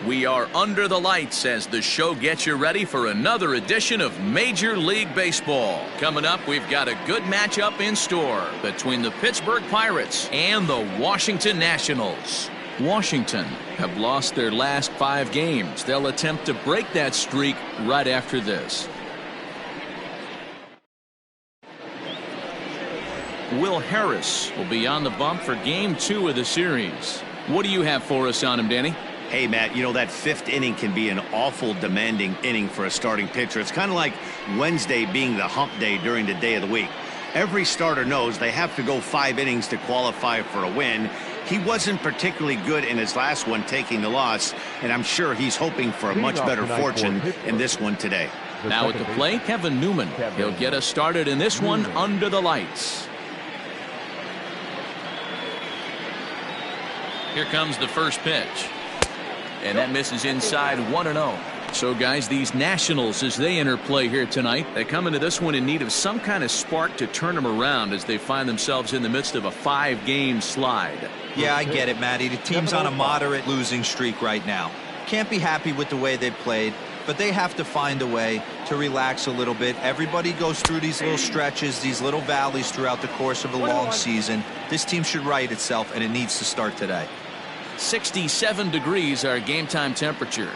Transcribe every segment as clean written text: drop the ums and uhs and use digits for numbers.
We are under the lights as the show gets you ready for another edition of Major League Baseball. Coming up, we've got a good matchup in store between the Pittsburgh Pirates and the Washington Nationals. Washington have lost their last 5 games. They'll attempt to break that streak right after this. Will Harris will be on the bump for Game 2 of the series. What do you have for us on him, Danny? Hey, Matt, you know that 5th inning can be an awful demanding inning for a starting pitcher. It's kind of like Wednesday being the hump day during the day of the week. Every starter knows they have to go 5 innings to qualify for a win. He wasn't particularly good in his last one, taking the loss, and I'm sure he's hoping for a much better fortune in this one today. Now at the plate, Kevin Newman. He'll get us started in this one under the lights. Here comes the first pitch. And that misses inside 1-0. So, guys, these Nationals, as they enter play here tonight, they come into this one in need of some kind of spark to turn them around as they find themselves in the midst of a 5-game slide. Yeah, I get it, Matty. The team's on a moderate losing streak right now. Can't be happy with the way they played, but they have to find a way to relax a little bit. Everybody goes through these little stretches, these little valleys throughout the course of a long season. This team should right itself, and it needs to start today. 67 degrees our game time temperature.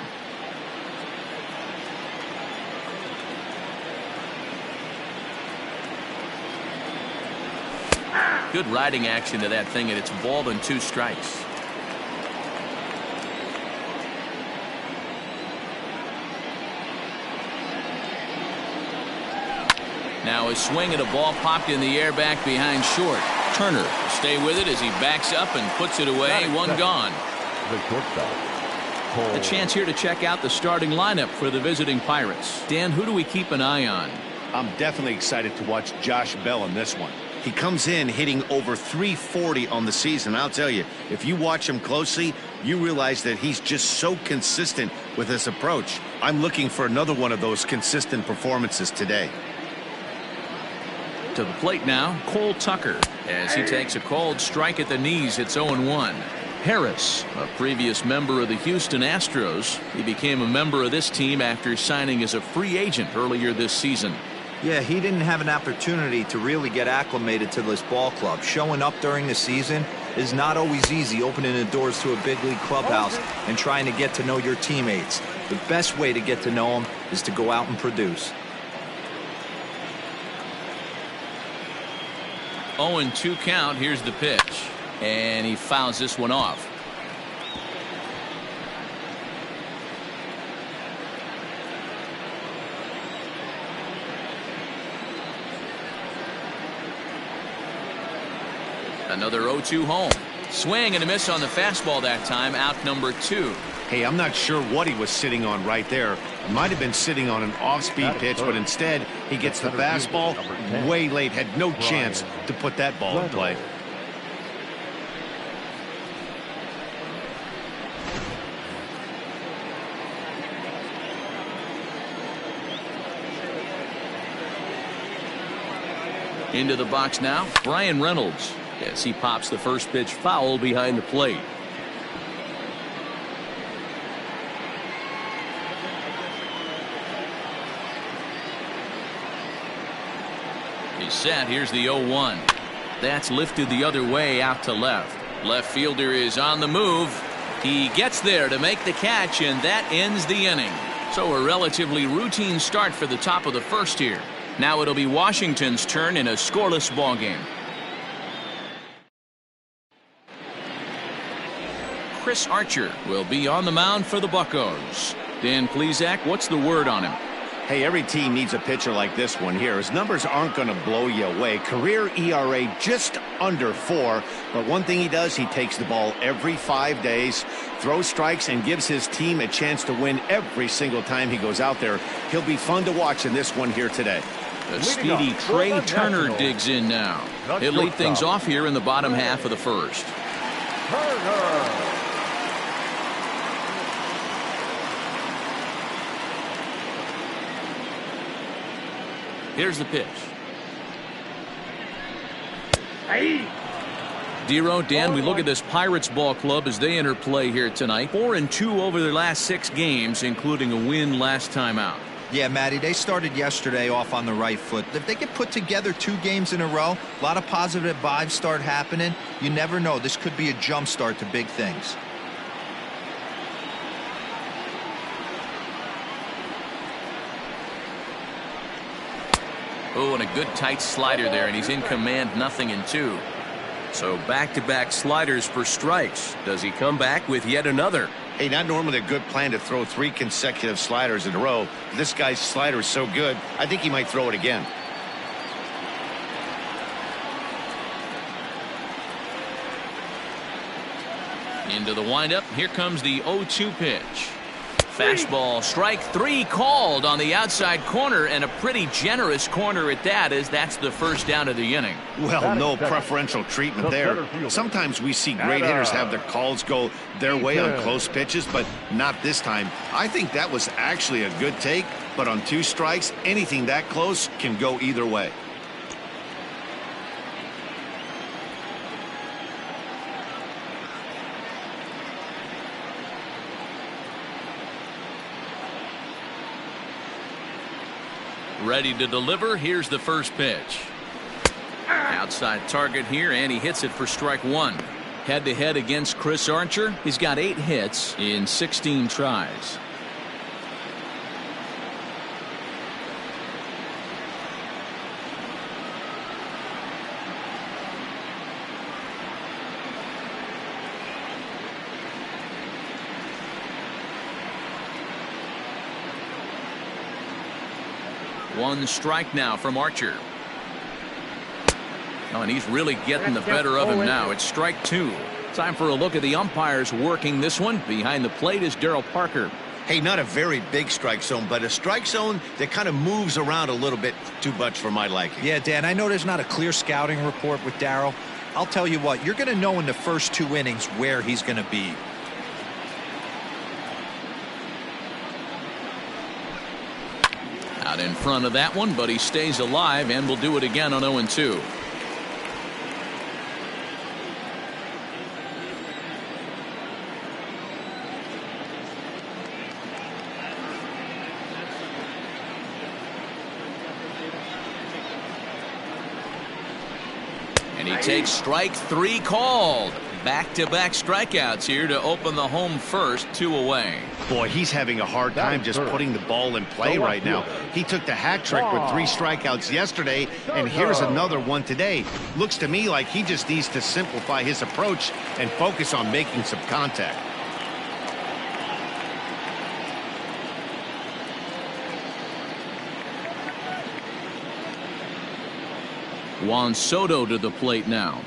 Good riding action to that thing, and it's ball and 2 strikes. Now a swing and a ball popped in the air back behind short. Turner will stay with it as he backs up and puts it away. One gone. A chance here to check out the starting lineup for the visiting Pirates. Dan, who do we keep an eye on? I'm definitely excited to watch Josh Bell in this one. He comes in hitting over .340 on the season. I'll tell you, if you watch him closely, you realize that he's just so consistent with his approach. I'm looking for another one of those consistent performances today. To the plate now, Cole Tucker, as he takes a cold strike at the knees. It's 0-1. Harris, a previous member of the Houston Astros. He became a member of this team after signing as a free agent earlier this season. Yeah, he didn't have an opportunity to really get acclimated to this ball club. Showing up during the season is not always easy, opening the doors to a big league clubhouse and trying to get to know your teammates. The best way to get to know them is to go out and produce. 0-2 count. Here's the pitch, and he fouls this one off. Another 0-2 home. Swing and a miss on the fastball that time. Out number 2. Hey, I'm not sure what he was sitting on right there. It might have been sitting on an off-speed pitch, but instead he gets the fastball way late. Had no chance to put that ball in play. Into the box now, Brian Reynolds, as he pops the first pitch foul behind the plate. He's set. Here's the 0-1. That's lifted the other way out to left. Left fielder is on the move. He gets there to make the catch, and that ends the inning. So a relatively routine start for the top of the first here. Now it'll be Washington's turn in a scoreless ball game. Chris Archer will be on the mound for the Buccos. Dan Plesac, what's the word on him? Hey, every team needs a pitcher like this one here. His numbers aren't going to blow you away. Career ERA just under 4. But one thing he does, he takes the ball every 5 days, throws strikes, and gives his team a chance to win every single time he goes out there. He'll be fun to watch in this one here today. The speedy Trey Turner digs in now. He'll lead things off here in the bottom half of the first. Turner. Here's the pitch. Dero, Dan, we look at this Pirates ball club as they enter play here tonight. 4-2 over their last 6 games, including a win last time out. Yeah, Matty, they started yesterday off on the right foot. If they could put together 2 games in a row, a lot of positive vibes start happening. You never know. This could be a jump start to big things. Oh, and a good tight slider there, and he's in command, 0-2. So back-to-back sliders for strikes. Does he come back with yet another? Hey, not normally a good plan to throw 3 consecutive sliders in a row. This guy's slider is so good, I think he might throw it again. Into the windup. Here comes the 0-2 pitch. Fastball, strike 3 called on the outside corner, and a pretty generous corner at that, as that's the first down of the inning. Well, no preferential treatment there. Sometimes we see great hitters have their calls go their way on close pitches, but not this time. I think that was actually a good take, but on 2 strikes, anything that close can go either way. Ready to deliver. Here's the first pitch. Outside target here, and he hits it for strike 1. Head-to-head against Chris Archer. He's got 8 hits in 16 tries. One strike now from Archer. Oh, and he's really getting the better of him now. It's strike 2. Time for a look at the umpires working this one. Behind the plate is Daryl Parker. Hey, not a very big strike zone, but a strike zone that kind of moves around a little bit too much for my liking. Yeah, Dan, I know there's not a clear scouting report with Daryl. I'll tell you what, you're going to know in the first 2 innings where he's going to be. Out in front of that one, but he stays alive and will do it again on 0-2. And he takes strike 3 called. Back-to-back strikeouts here to open the home first, 2 away. Boy, he's having a hard time just putting the ball in play right now. He took the hat trick with 3 strikeouts yesterday, and here's another one today. Looks to me like he just needs to simplify his approach and focus on making some contact. Juan Soto to the plate now,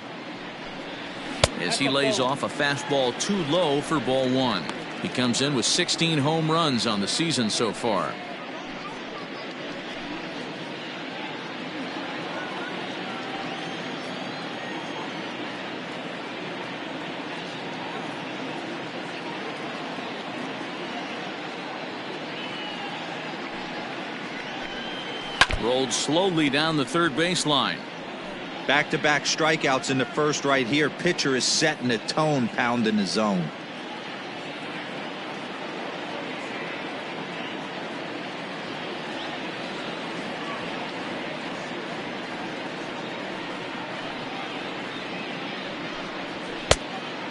as he lays off a fastball too low for ball 1. He comes in with 16 home runs on the season so far. Rolled slowly down the third baseline. Back-to-back strikeouts in the first right here. Pitcher is setting the tone, pounding the zone.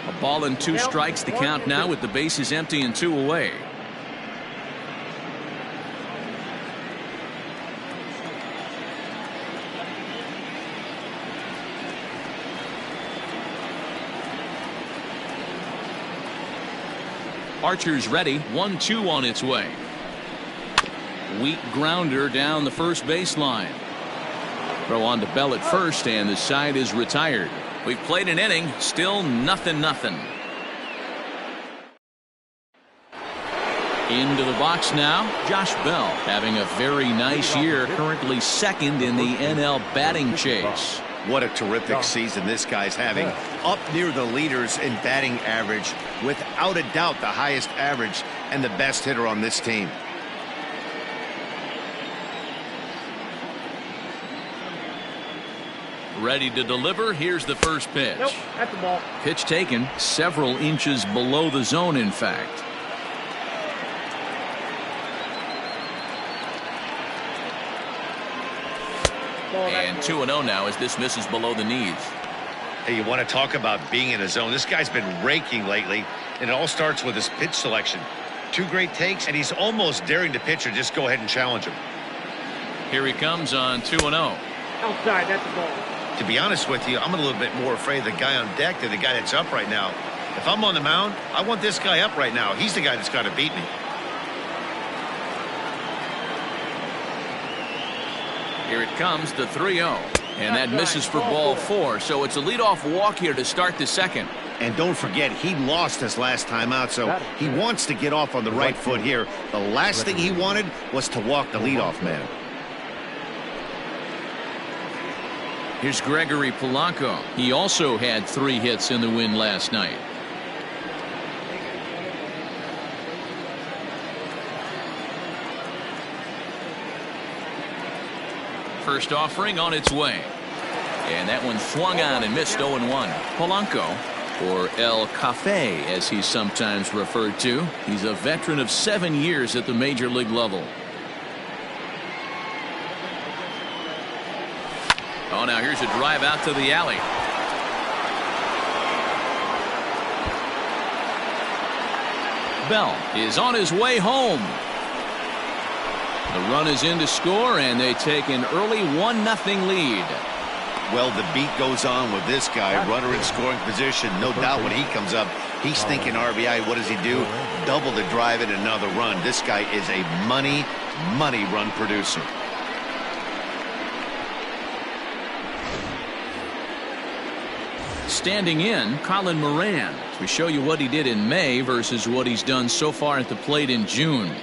A ball and 2 strikes, the count now with the bases empty and 2 away. Archer's ready. 1-2 on its way. Weak grounder down the first baseline. Throw on to Bell at first, and the side is retired. We've played an inning, still 0-0. Into the box now, Josh Bell having a very nice year, currently 2nd in the NL batting chase. What a terrific season this guy's having. Up near the leaders in batting average, without a doubt the highest average and the best hitter on this team. Ready to deliver. Here's the first pitch. Nope, that's the ball. Pitch taken several inches below the zone, in fact. And 2-0 now as this misses below the knees. Hey, you want to talk about being in a zone? This guy's been raking lately, and it all starts with his pitch selection. 2 great takes, and he's almost daring the pitcher just go ahead and challenge him. Here he comes on 2-0. Outside, that's the ball. To be honest with you, I'm a little bit more afraid of the guy on deck than the guy that's up right now. If I'm on the mound, I want this guy up right now. He's the guy that's got to beat me. Here it comes, the 3-0. And that misses for ball 4. So it's a leadoff walk here to start the second. And don't forget, he lost his last time out, so he wants to get off on the right foot here. The last thing he wanted was to walk the leadoff man. Here's Gregory Polanco. He also had 3 hits in the win last night. First offering on its way. And that one swung on and missed 0-1. Polanco, or El Cafe as he's sometimes referred to. He's a veteran of 7 years at the major league level. Oh, now here's a drive out to the alley. Bell is on his way home. The run is in to score, and they take an early 1-0 lead. Well, the beat goes on with this guy. Runner in scoring position. No doubt when he comes up, he's thinking RBI. What does he do? Double the drive and another run. This guy is a money run producer. Standing in, Colin Moran. We show you what he did in May versus what he's done so far at the plate in June.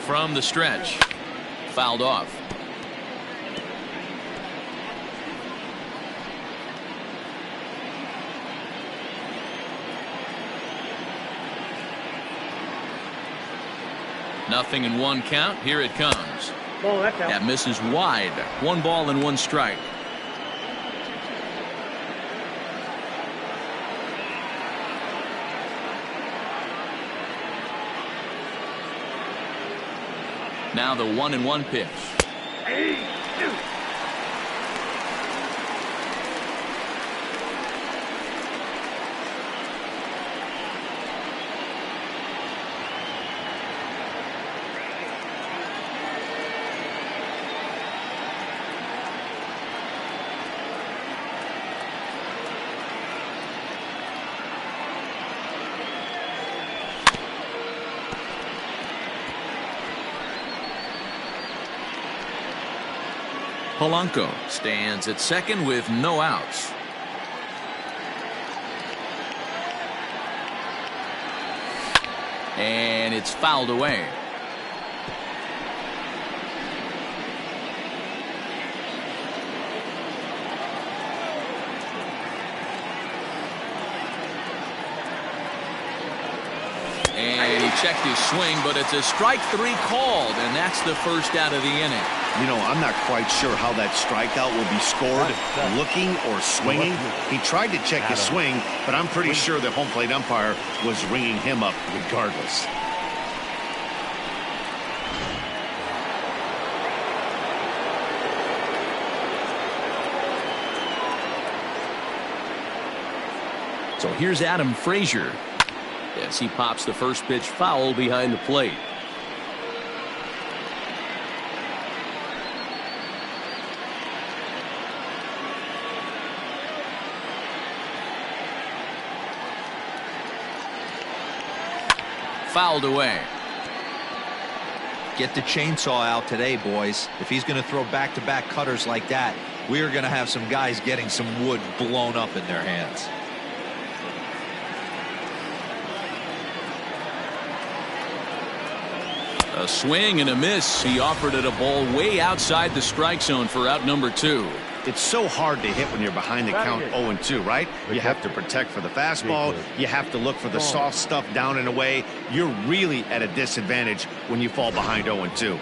From the stretch, fouled off. Nothing in 1 count. Here it comes. Ball, that's out. That misses wide. 1 ball and 1 strike. Now the 1-1 pitch. Polanco stands at second with no outs. And it's fouled away. And he checked his swing, but it's a strike 3 called, and that's the first out of the inning. You know, I'm not quite sure how that strikeout will be scored, looking or swinging. He tried to check his swing, but I'm pretty sure the home plate umpire was ringing him up regardless. So here's Adam Frazier as he pops the first pitch foul behind the plate. Fouled away. Get the chainsaw out today, boys. If he's going to throw back-to-back cutters like that, we are going to have some guys getting some wood blown up in their hands. A swing and a miss. He offered it a ball way outside the strike zone for out number 2. It's so hard to hit when you're behind the count 0-2, right? You have to protect for the fastball. You have to look for the soft stuff down and away. You're really at a disadvantage when you fall behind 0-2.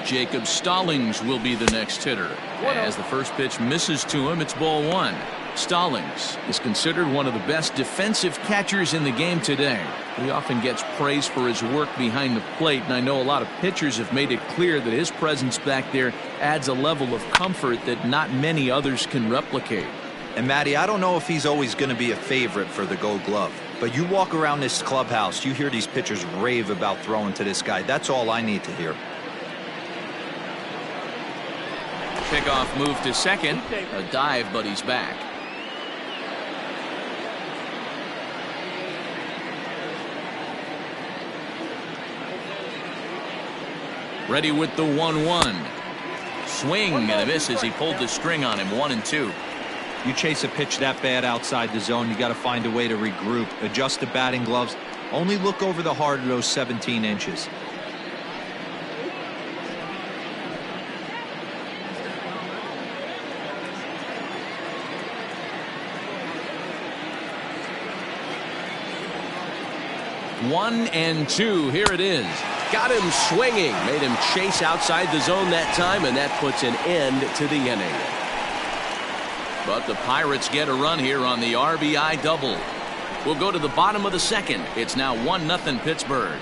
Jacob Stallings will be the next hitter. As the first pitch misses to him, it's ball one. Stallings is considered one of the best defensive catchers in the game today. He often gets praise for his work behind the plate, and I know a lot of pitchers have made it clear that his presence back there adds a level of comfort that not many others can replicate. And Matty, I don't know if he's always going to be a favorite for the Gold Glove, but you walk around this clubhouse, you hear these pitchers rave about throwing to this guy. That's all I need to hear. Pickoff move to second. A dive, but he's back. Ready with the 1-1. Swing and a miss as he pulled the string on him. 1-2. You chase a pitch that bad outside the zone, you got to find a way to regroup, adjust the batting gloves. Only look over the heart of those 17 inches. One and two. Here it is. Got him swinging. Made him chase outside the zone that time, and that puts an end to the inning. But the Pirates get a run here on the RBI double. We'll go to the bottom of the second. It's now 1-0 Pittsburgh.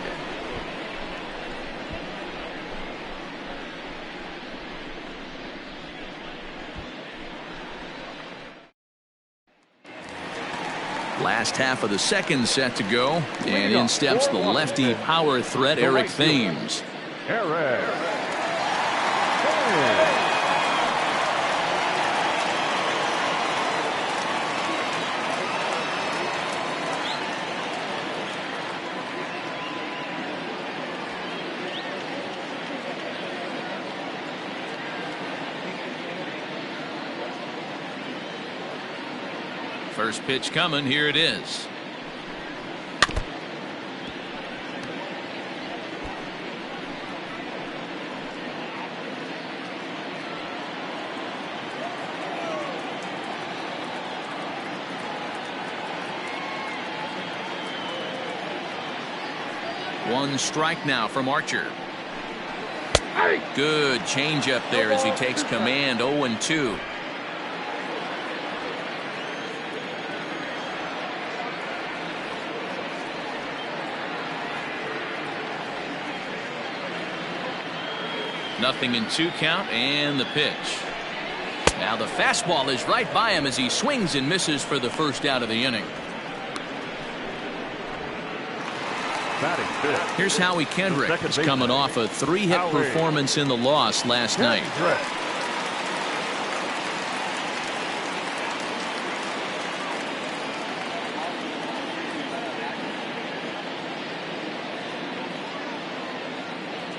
Last half of the second set to go, and in steps the lefty power threat Eric Thames. First pitch coming. Here it is. One strike now from Archer. Good changeup there as he takes command. 0-2. Nothing in 2 count, and the pitch. Now the fastball is right by him as he swings and misses for the first out of the inning. Here's Howie Kendrick. He's coming off a 3-hit performance in the loss last night.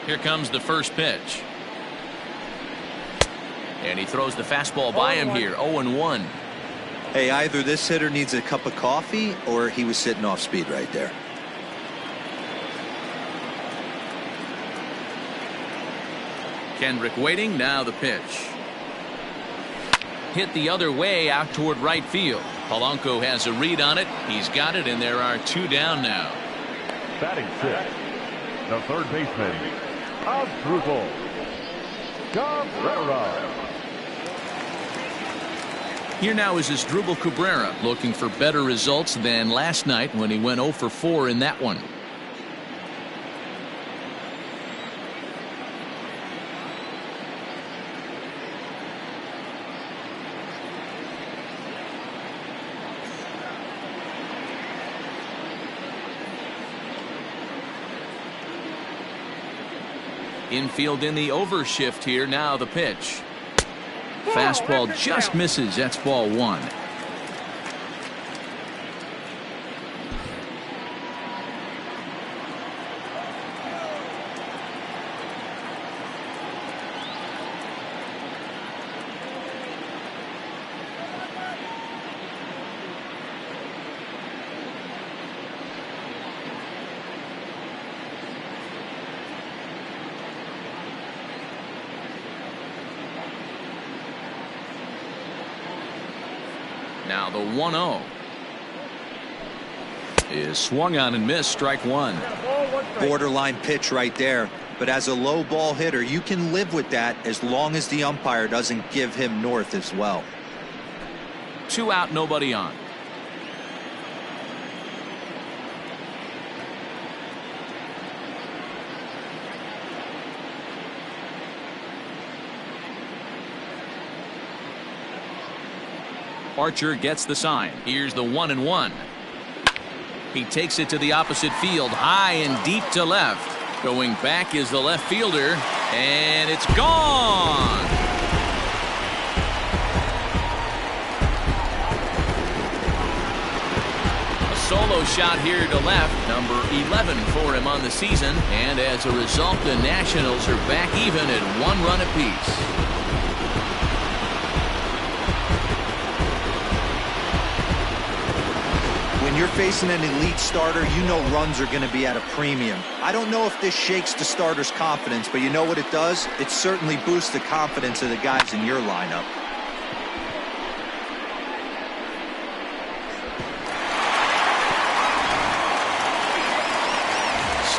Here comes the first pitch. And he throws the fastball by him here. 0-1. Hey, either this hitter needs a cup of coffee or he was sitting off speed right there. Kendrick waiting. Now the pitch. Hit the other way out toward right field. Polanco has a read on it. He's got it, and there are 2 down now. Batting 6, the third baseman, Asdrubal Cabrera. Here now is Asdrubal Cabrera looking for better results than last night when he went 0 for 4 in that one. Infield in the overshift here. Now the pitch. Fastball just misses. That's ball 1. Now the 1-0 is swung on and missed. Strike one. Borderline pitch right there. But as a low ball hitter, you can live with that as long as the umpire doesn't give him north as well. 2 out, nobody on. Archer gets the sign. Here's the 1-1. He takes it to the opposite field, high and deep to left. Going back is the left fielder, and it's gone. A solo shot here to left, number 11 for him on the season, and as a result, the Nationals are back even at 1 run apiece. When you're facing an elite starter, you know runs are going to be at a premium. I don't know if this shakes the starter's confidence, but you know what it does? It certainly boosts the confidence of the guys in your lineup.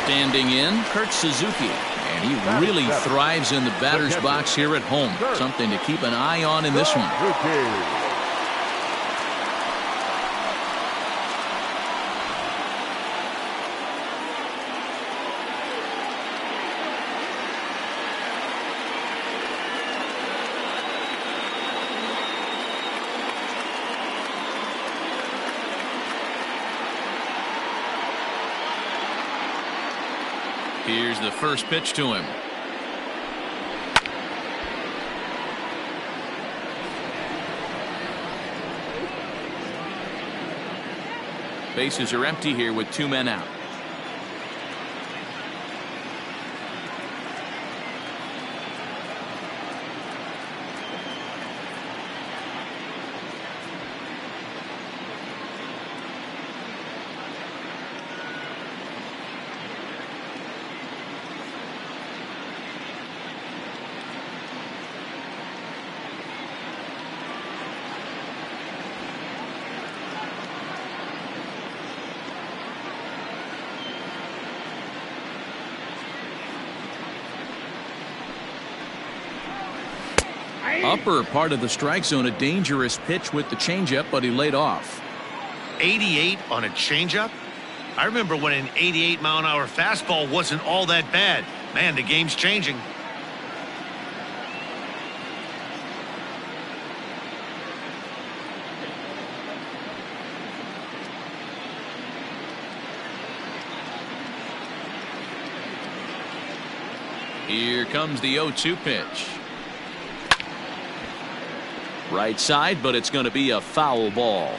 Standing in, Kurt Suzuki, and he really thrives in the batter's box here at home. Something to keep an eye on in this one. Here's the first pitch to him. Bases are empty here with 2 men out. Upper part of the strike zone, a dangerous pitch with the changeup, but he laid off. 88 on a changeup? I remember when an 88-mile-an-hour fastball wasn't all that bad. Man, the game's changing. Here comes the 0-2 pitch. Right side, but it's going to be a foul ball.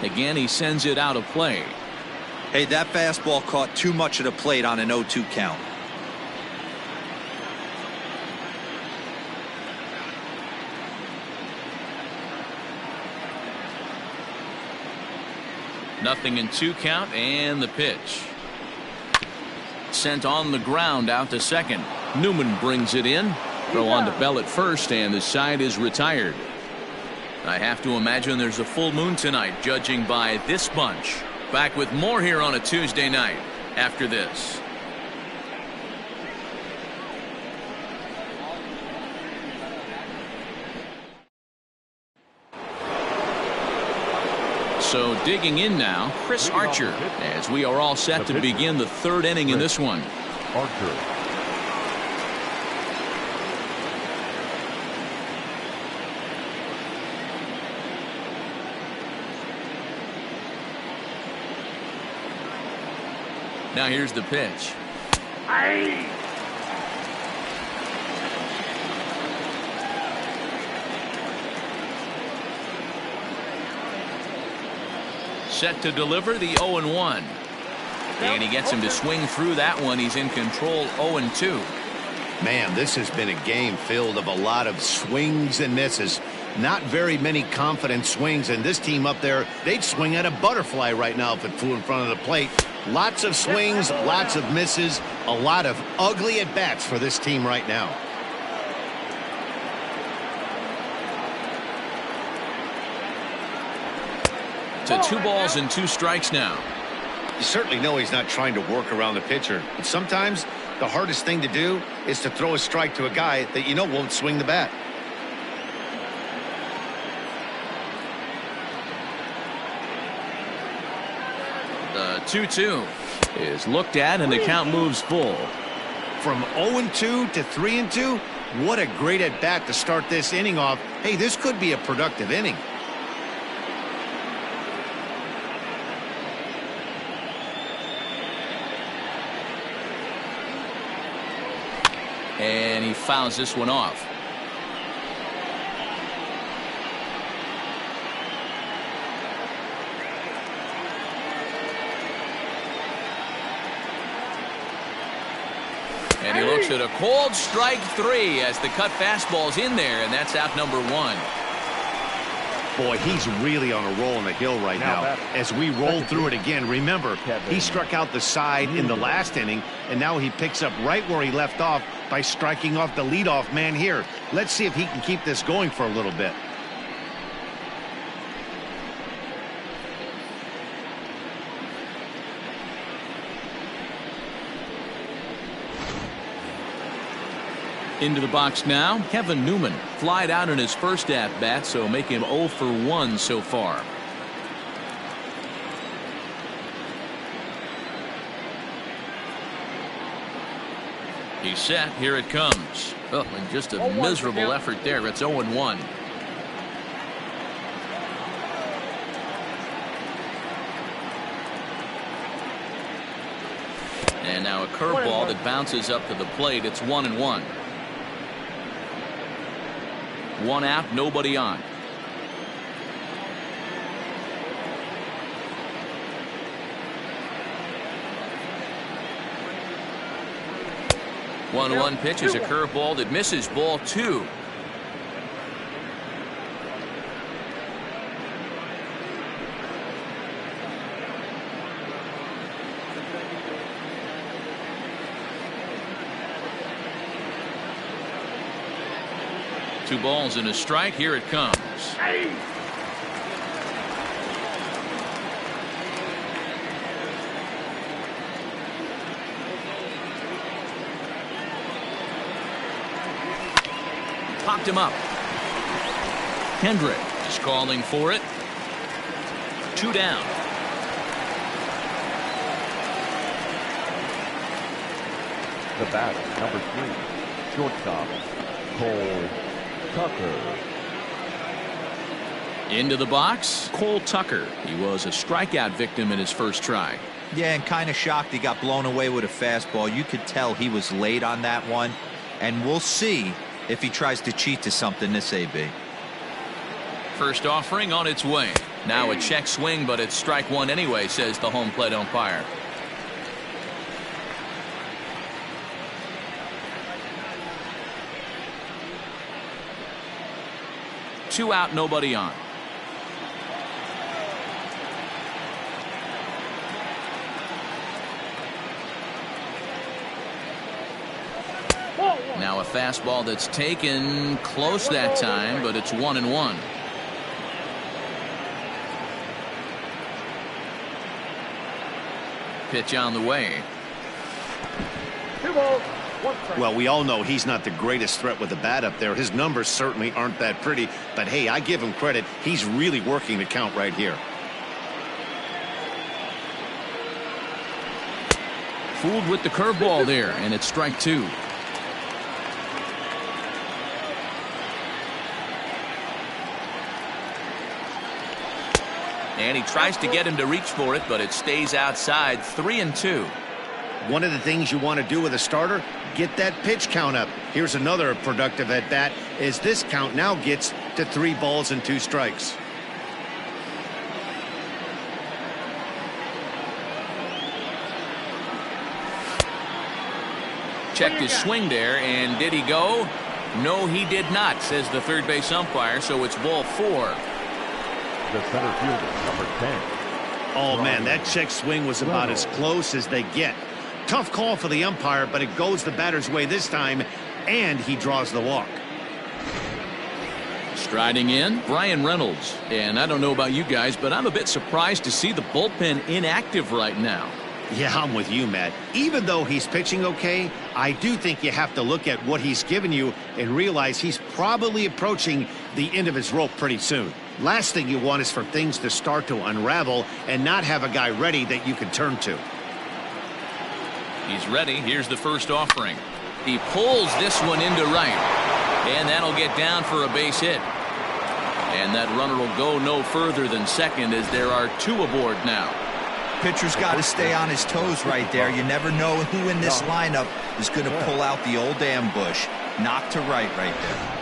Again, he sends it out of play. Hey, that fastball caught too much of the plate on an 0-2 count. Nothing in 2 count, and the pitch. Sent on the ground out to second. Newman brings it in. Throw on to Bell at first, and the side is retired. I have to imagine there's a full moon tonight, judging by this bunch. Back with more here on a Tuesday night after this. So digging in now, Chris Archer, as we are all set to begin the 3rd inning in this one. Archer. Now here's the pitch. Set to deliver the 0-1. And he gets him to swing through that one. He's in control 0-2. Man, this has been a game filled of a lot of swings and misses. Not very many confident swings, and this team up there, they'd swing at a butterfly right now if it flew in front of the plate. Lots of swings, lots of misses, a lot of ugly at-bats for this team right now. To 2 balls and 2 strikes now. You certainly know he's not trying to work around the pitcher, but sometimes the hardest thing to do is to throw a strike to a guy that you know won't swing the bat. The 2-2 is looked at, and the count moves full. From 0-2 to 3-2, what a great at-bat to start this inning off. Hey, this could be a productive inning. And he fouls this one off. And he looks at a cold strike 3 as the cut fastball's in there, and that's out number 1. Boy, he's really on a roll in the hill right now. As we roll through it again, remember, he struck out the side in the last inning, and now he picks up right where he left off by striking off the leadoff man here. Let's see if he can keep this going for a little bit. Into the box now, Kevin Newman. Flied out in his first at-bat, so make him 0 for 1 so far. He's set. Here it comes. Oh, and just a miserable effort there. It's 0-1. And now a curveball that bounces up to the plate. It's 1-1. 1 out, nobody on. One pitch is a curveball that misses, ball 2. Two balls and a strike. Here it comes. Popped him up. Kendrick is calling for it. 2 down. The batter, number 3, shortstop, Cole Tucker. Into the box, Cole Tucker. He was a strikeout victim in his first try. Yeah, and kind of shocked he got blown away with a fastball. You could tell he was late on that one, and we'll see if he tries to cheat to something this AB. First offering on its way. Now a check swing, but it's strike 1 anyway, says the home plate umpire. Two out, nobody on. Now a fastball that's taken close that time, but it's 1-1. Pitch on the way. 2 balls, 1 strike. Well, we all know he's not the greatest threat with the bat up there. His numbers certainly aren't that pretty, but hey, I give him credit. He's really working the count right here. Fooled with the curveball there, and it's strike 2. And he tries to get him to reach for it, but it stays outside. 3-2. One of the things you want to do with a starter, get that pitch count up. Here's another productive at bat as this count now gets to 3 balls and 2 strikes. checked his swing there, and did he go? No, he did not, says the third base umpire, so it's ball 4. The center fielder, number 10. Oh, man, that check swing was about as close as they get. Tough call for the umpire, but it goes the batter's way this time, and he draws the walk. Striding in, Brian Reynolds. And I don't know about you guys, but I'm a bit surprised to see the bullpen inactive right now. Yeah, I'm with you, Matt. Even though he's pitching okay, I do think you have to look at what he's given you and realize he's probably approaching the end of his rope pretty soon. Last thing you want is for things to start to unravel and not have a guy ready that you can turn to. He's ready. Here's the first offering. He pulls this one into right. And that'll get down for a base hit. And that runner will go no further than second as there are 2 aboard now. Pitcher's got to stay on his toes right there. You never know who in this lineup is going to pull out the old ambush. Knock to right there.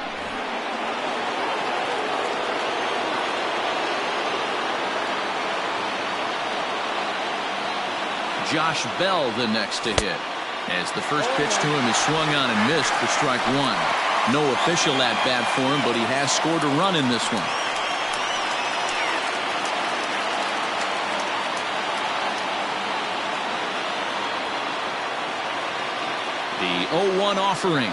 Josh Bell the next to hit, as the first pitch to him is swung on and missed for strike 1. No official at bat for him, but he has scored a run in this one. The 0-1 offering.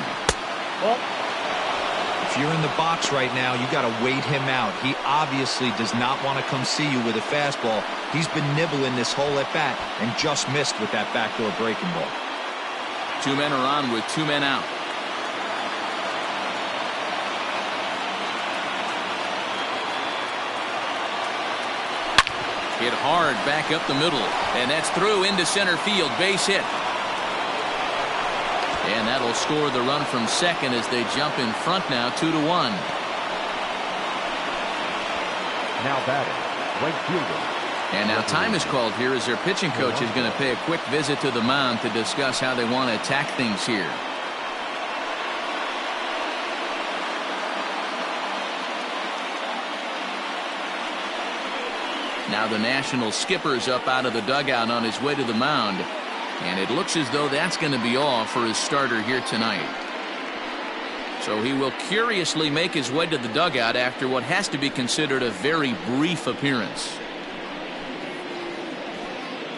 If you're in the box right now, you got to wait him out. He obviously does not want to come see you with a fastball. He's been nibbling this whole at bat and just missed with that backdoor breaking ball. 2 men are on with 2 men out. Hit hard back up the middle, and that's through into center field. Base hit. And that'll score the run from second as they jump in front now, 2-1. Now batting, right fielder. And now time is called here as their pitching coach is going to pay a quick visit to the mound to discuss how they want to attack things here. Now the National skipper's up out of the dugout on his way to the mound. And it looks as though that's going to be all for his starter here tonight. So he will curiously make his way to the dugout after what has to be considered a very brief appearance.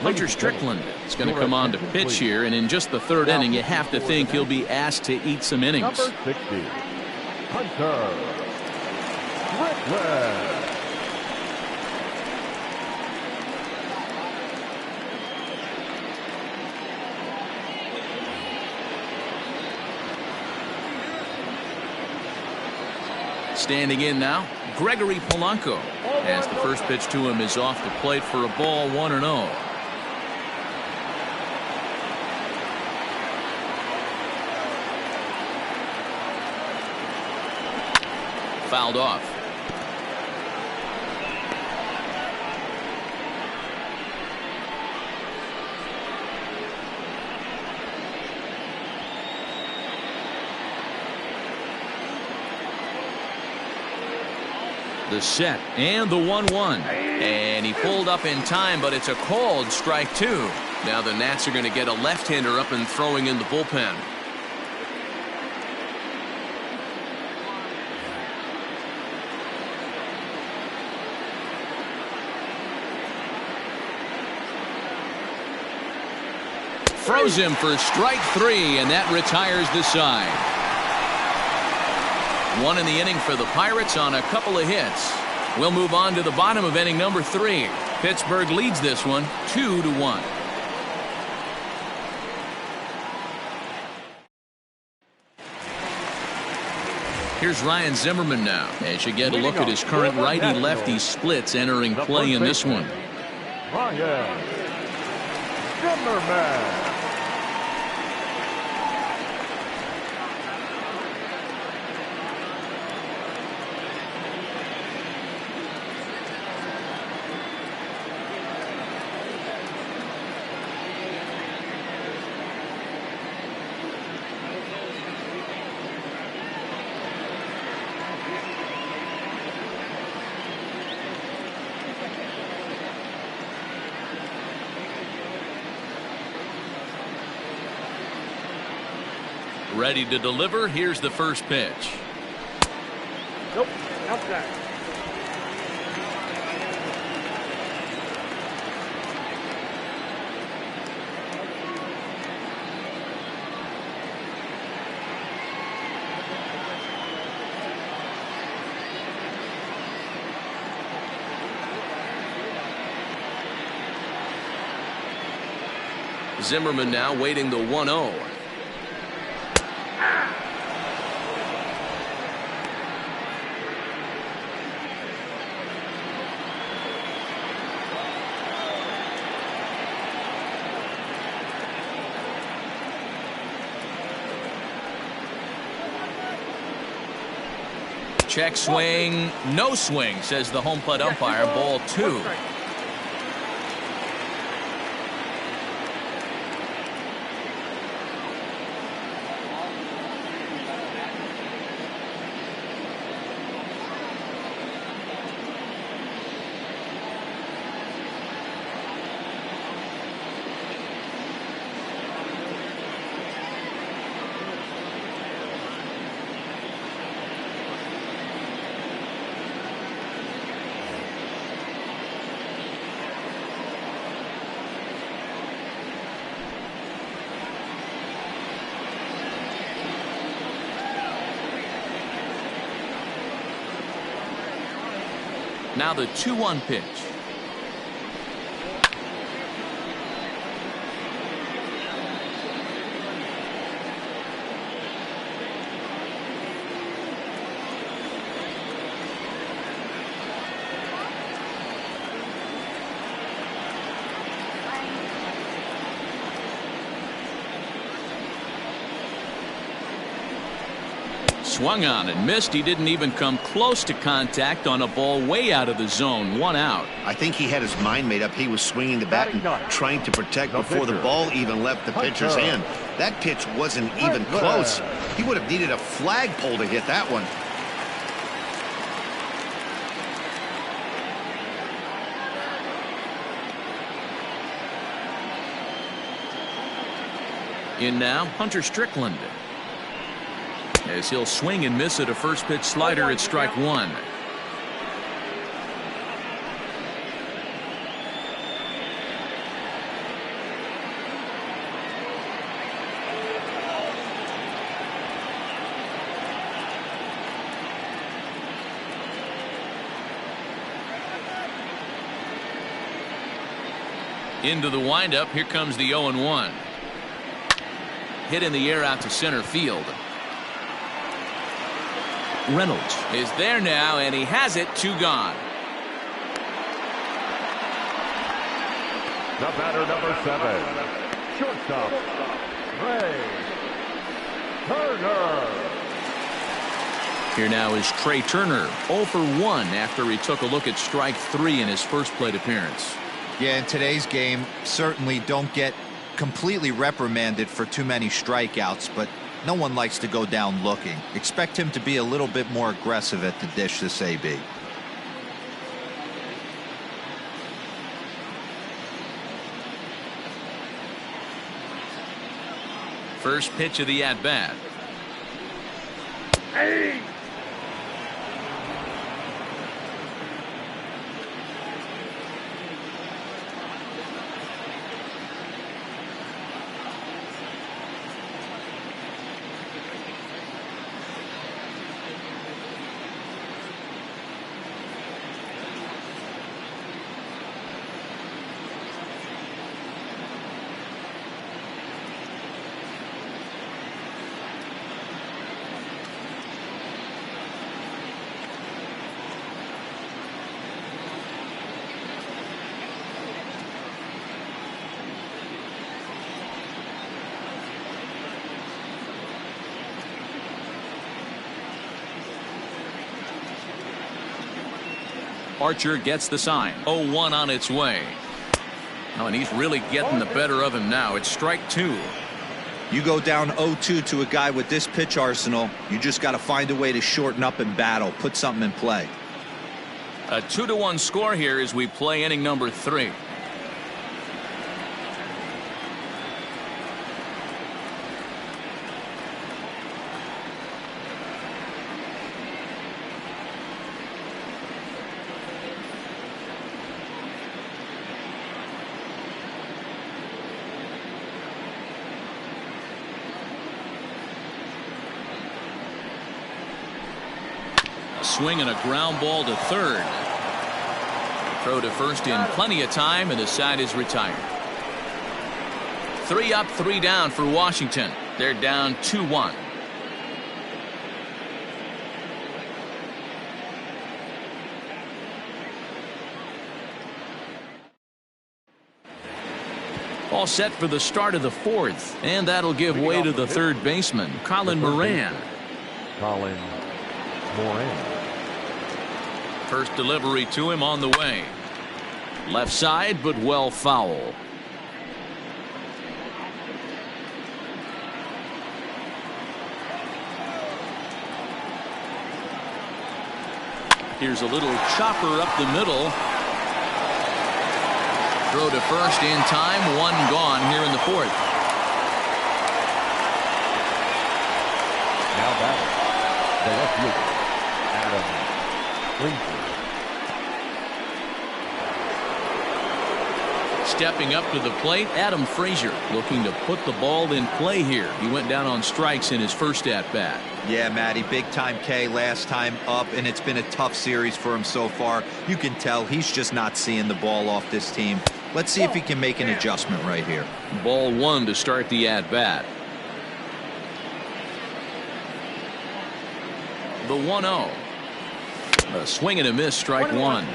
Hunter Strickland is going to come on to pitch here, and in just the 3rd inning, you have to think he'll be asked to eat some innings. Number 60, Hunter Strickland. Standing in now, Gregory Polanco, as the first pitch to him is off the plate for a ball, 1-0. Fouled off. The set and the 1-1, and he pulled up in time, but it's a called strike 2. Now the Nats are going to get a left-hander up and throwing in the bullpen. Froze him for strike 3, and that retires the side. 1 in the inning for the Pirates on a couple of hits. We'll move on to the bottom of inning number 3. Pittsburgh leads this one 2-1. Here's Ryan Zimmerman now as you get a look at his current righty-lefty splits entering play in this one. Ryan Zimmerman. Ready to deliver. Here's the first pitch. Nope. Outside. Zimmerman now waiting the 1-0. Check swing, no swing, says the home plate umpire. Ball 2. Now the 2-1 pitch. Swung on and missed. He didn't even come close to contact on a ball way out of the zone. 1 out. I think he had his mind made up. He was swinging the bat and trying to protect before the ball even left the pitcher's hand. That pitch wasn't even close. He would have needed a flagpole to hit that one. In now, Hunter Strickland. As he'll swing and miss at a first pitch slider at strike 1. Into the windup. Here comes the 0-1. Hit in the air out to center field. Reynolds is there now, and he has it. 2 gone. The batter, number 7, shortstop, Trea Turner. Here now is Trea Turner, 0 for 1 after he took a look at strike 3 in his first plate appearance. Yeah, in today's game, certainly don't get completely reprimanded for too many strikeouts, but no one likes to go down looking. Expect him to be a little bit more aggressive at the dish this AB. First pitch of the at-bat. Hey! Archer gets the sign. 0-1 on its way. Oh, and he's really getting the better of him now. It's strike 2. You go down 0-2 to a guy with this pitch arsenal, you just got to find a way to shorten up and battle, put something in play. A 2-1 score here as we play inning number 3. Swing and a ground ball to third. Throw to first in plenty of time, and the side is retired. 3 up, 3 down for Washington. They're down 2-1. All set for the start of the 4th, and that'll give way to the third baseman, Colin Moran. Colin Moran. First delivery to him on the way. Left side, but well foul. Here's a little chopper up the middle. Throw to first in time. 1 gone here in the 4th. Now batting, the left fielder, Adam Frazier. Stepping up to the plate, Adam Frazier looking to put the ball in play here. He went down on strikes in his first at bat. Yeah, Matty, big time K last time up, and it's been a tough series for him so far. You can tell he's just not seeing the ball off this team. Let's see if he can make an adjustment right here. Ball 1 to start the at bat. The 1-0. A swing and a miss, strike 1.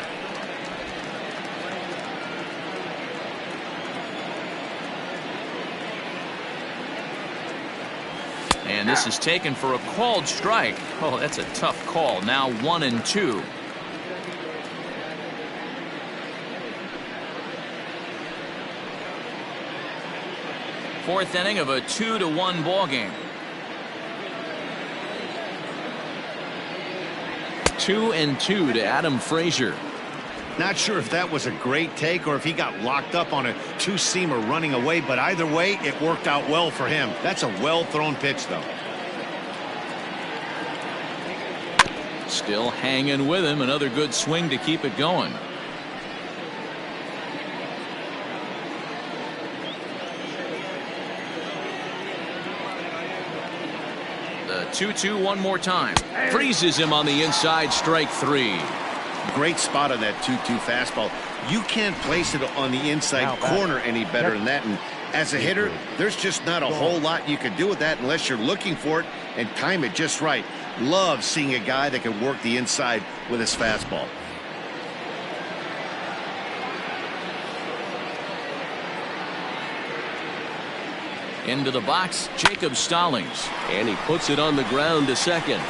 And this is taken for a called strike. Oh, that's a tough call. Now 1-2. Fourth inning of a 2-1 ball game. 2-2 to Adam Frazier. Not sure if that was a great take or if he got locked up on a 2-seamer running away, but either way, it worked out well for him. That's a well-thrown pitch, though. Still hanging with him. Another good swing to keep it going. The 2-2 one more time. Freezes him on the inside, strike 3. Great spot on that 2-2 fastball. You can't place it on the inside corner any better than that. And as a hitter, there's just not a whole lot you can do with that unless you're looking for it and time it just right. Love seeing a guy that can work the inside with his fastball. Into the box, Jacob Stallings. And he puts it on the ground to second.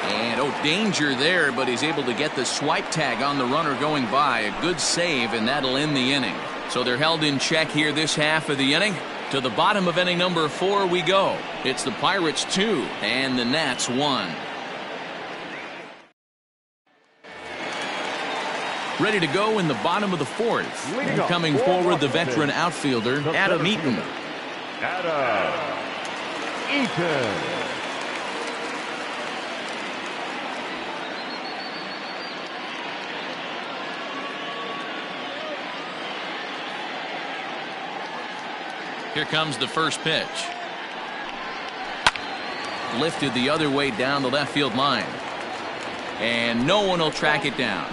And danger there, but he's able to get the swipe tag on the runner going by. A good save, and that'll end the inning. So they're held in check here this half of the inning. To the bottom of inning number 4 we go. It's the Pirates 2 and the Nats 1. Ready to go in the bottom of the 4th. And coming forward, the veteran outfielder, Adam Eaton. Adam Eaton. Here comes the first pitch. Lifted the other way down the left field line. And no one will track it down.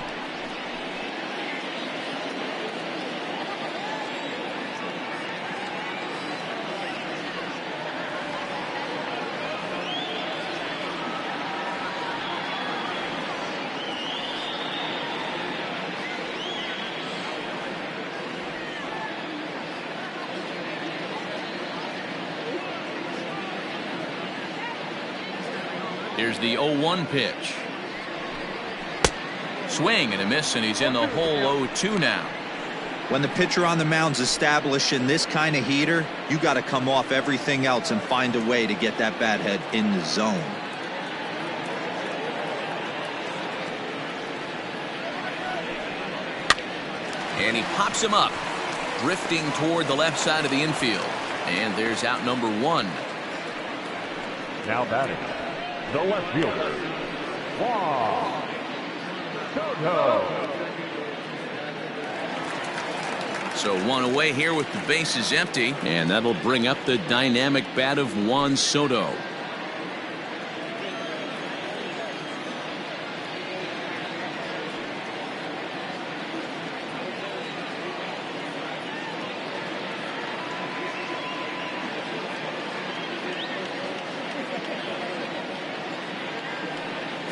Here's the 0-1 pitch. Swing and a miss, and he's in the hole 0-2 now. When the pitcher on the mound's establishing this kind of heater, you got to come off everything else and find a way to get that bat head in the zone. And he pops him up, drifting toward the left side of the infield. And there's out number 1. Now batting, the left fielder, Juan Soto. So 1 away here with the bases empty, and that'll bring up the dynamic bat of Juan Soto.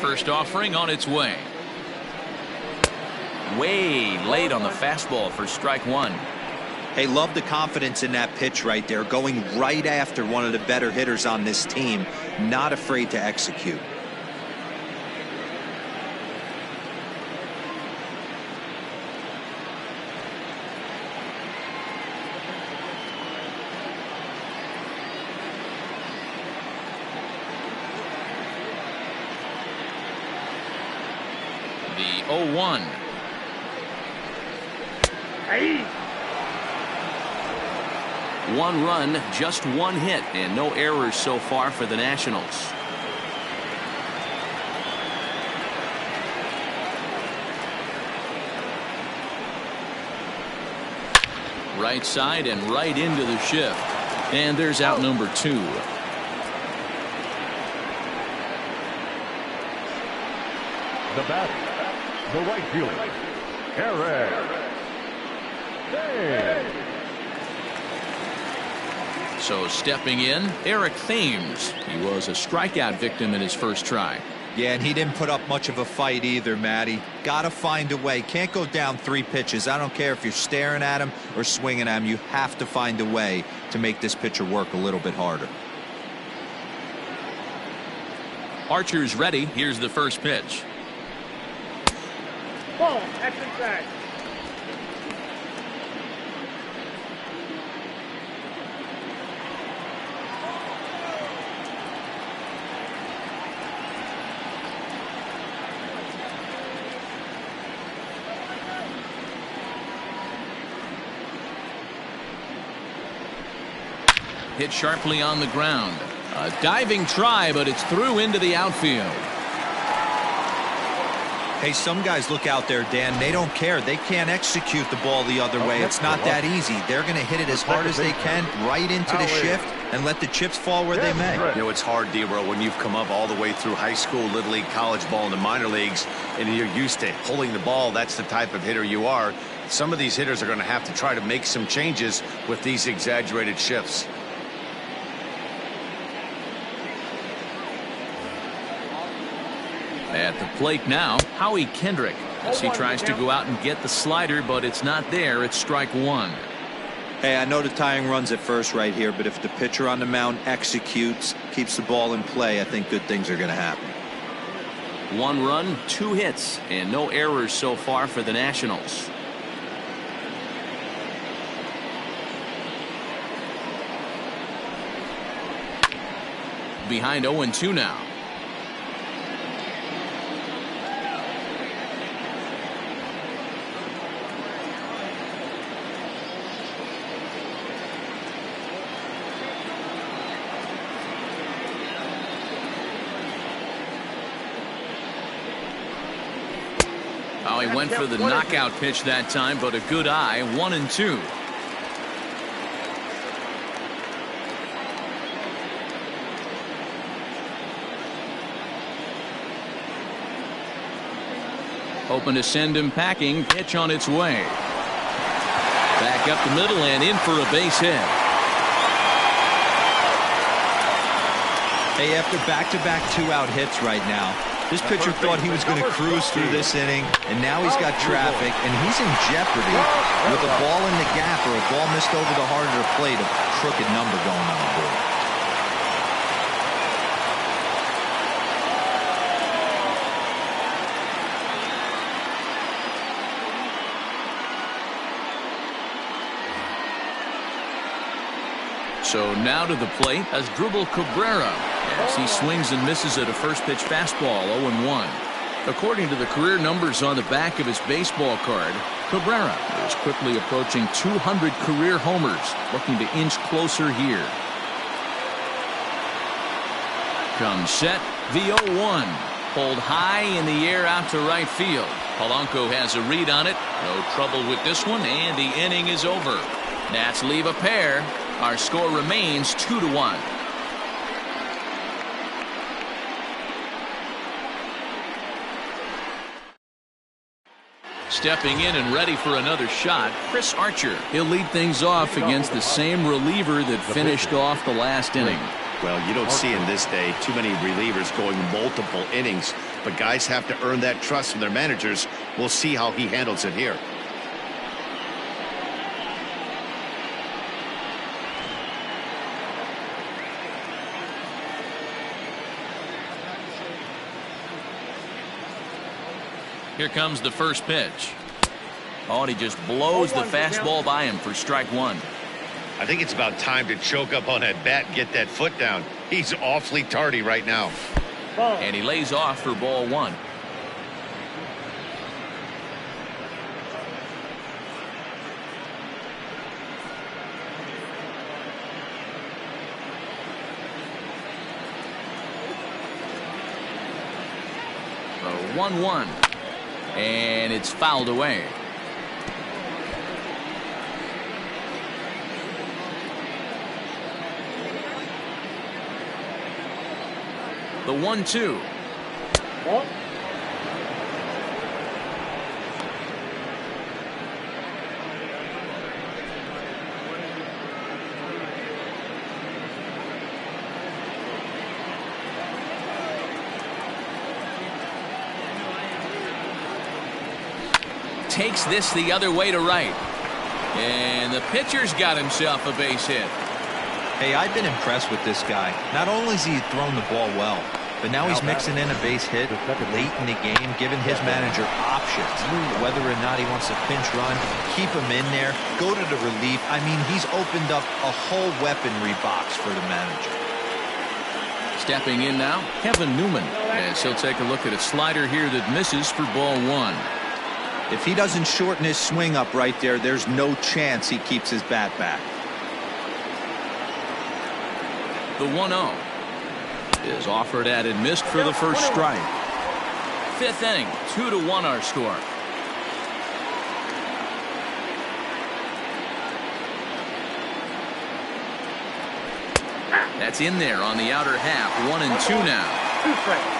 First offering on its way. Way late on the fastball for strike one. Hey, love the confidence in that pitch right there, going right after one of the better hitters on this team, not afraid to execute. The 0-1. Hey. One run, just one hit, and no errors so far for the Nationals. Right side and right into the shift. And there's out number 2. The batter, the right fielder, Eric Thames. So stepping in, Eric Thames. He was a strikeout victim in his first try. Yeah, and he didn't put up much of a fight either, Matty. Got to find a way. Can't go down 3 pitches. I don't care if you're staring at him or swinging at him. You have to find a way to make this pitcher work a little bit harder. Archer's ready. Here's the first pitch. Ball. That's inside. Hit sharply on the ground. A diving try, but it's through into the outfield. Hey, some guys look out there, Dan. They don't care. They can't execute the ball the other way. It's not that easy. They're going to hit it as hard as they can right into the shift and let the chips fall where they may. You know, it's hard, D-Bro, when you've come up all the way through high school, little league, college ball, and the minor leagues, and you're used to pulling the ball. That's the type of hitter you are. Some of these hitters are going to have to try to make some changes with these exaggerated shifts. At the plate now, Howie Kendrick, as he tries to go out and get the slider, but it's not there. It's strike one. Hey, I know the tying runs at first right here, but if the pitcher on the mound executes, keeps the ball in play, I think good things are going to happen. 1 run, 2 hits, and no errors so far for the Nationals. Behind 0-2 now. Oh, he went for the knockout pitch that time, but a good eye. 1-2. Hoping to send him packing. Pitch on its way. Back up the middle and in for a base hit. Hey, after back-to-back 2-out hits right now, this pitcher thought he was going to cruise through this inning, and now he's got traffic, and he's in jeopardy with a ball in the gap or a ball missed over the heart of the plate, a crooked number going on the board. So now to the plate as Asdrubal Cabrera, as he swings and misses at a first pitch fastball. 0-1. According to the career numbers on the back of his baseball card, Cabrera is quickly approaching 200 career homers, looking to inch closer here. Comes set, the 0-1. Pulled high in the air out to right field. Polanco has a read on it. No trouble with this one, and the inning is over. Nats leave a pair. Our score remains 2-1. Stepping in and ready for another shot, Chris Archer. He'll lead things off against the same reliever that finished off the last inning. Well, you don't see in this day too many relievers going multiple innings, but guys have to earn that trust from their managers. We'll see how he handles it here. Here comes the first pitch. Oh, and he just blows the fastball by him for strike one. I think it's about time to choke up on that bat and get that foot down. He's awfully tardy right now. And he lays off for ball one. The 1-1. And it's fouled away. The 1-2. Takes this the other way to right. And the pitcher's got himself a base hit. Hey, I've been impressed with this guy. Not only has he thrown the ball well, but now he's mixing in a base hit late in the game, giving his manager options. Whether or not he wants to pinch run, keep him in there, go to the relief. I mean, he's opened up a whole weaponry box for the manager. Stepping in now, Kevin Newman, as he'll take a look at a slider here that misses for ball one. If he doesn't shorten his swing up right there, there's no chance he keeps his bat back. The 1-0 is offered at and missed for the first strike. Fifth inning, 2-1 our score. That's in there on the outer half. 1-2 now. 2 strikes.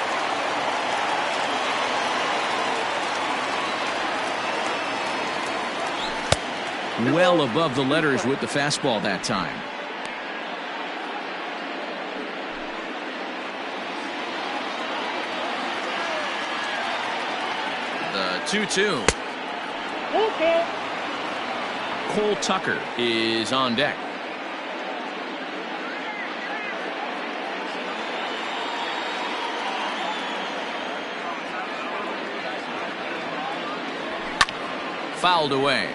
Well above the letters with the fastball that time. The 2-2. Okay. Cole Tucker is on deck. Fouled away.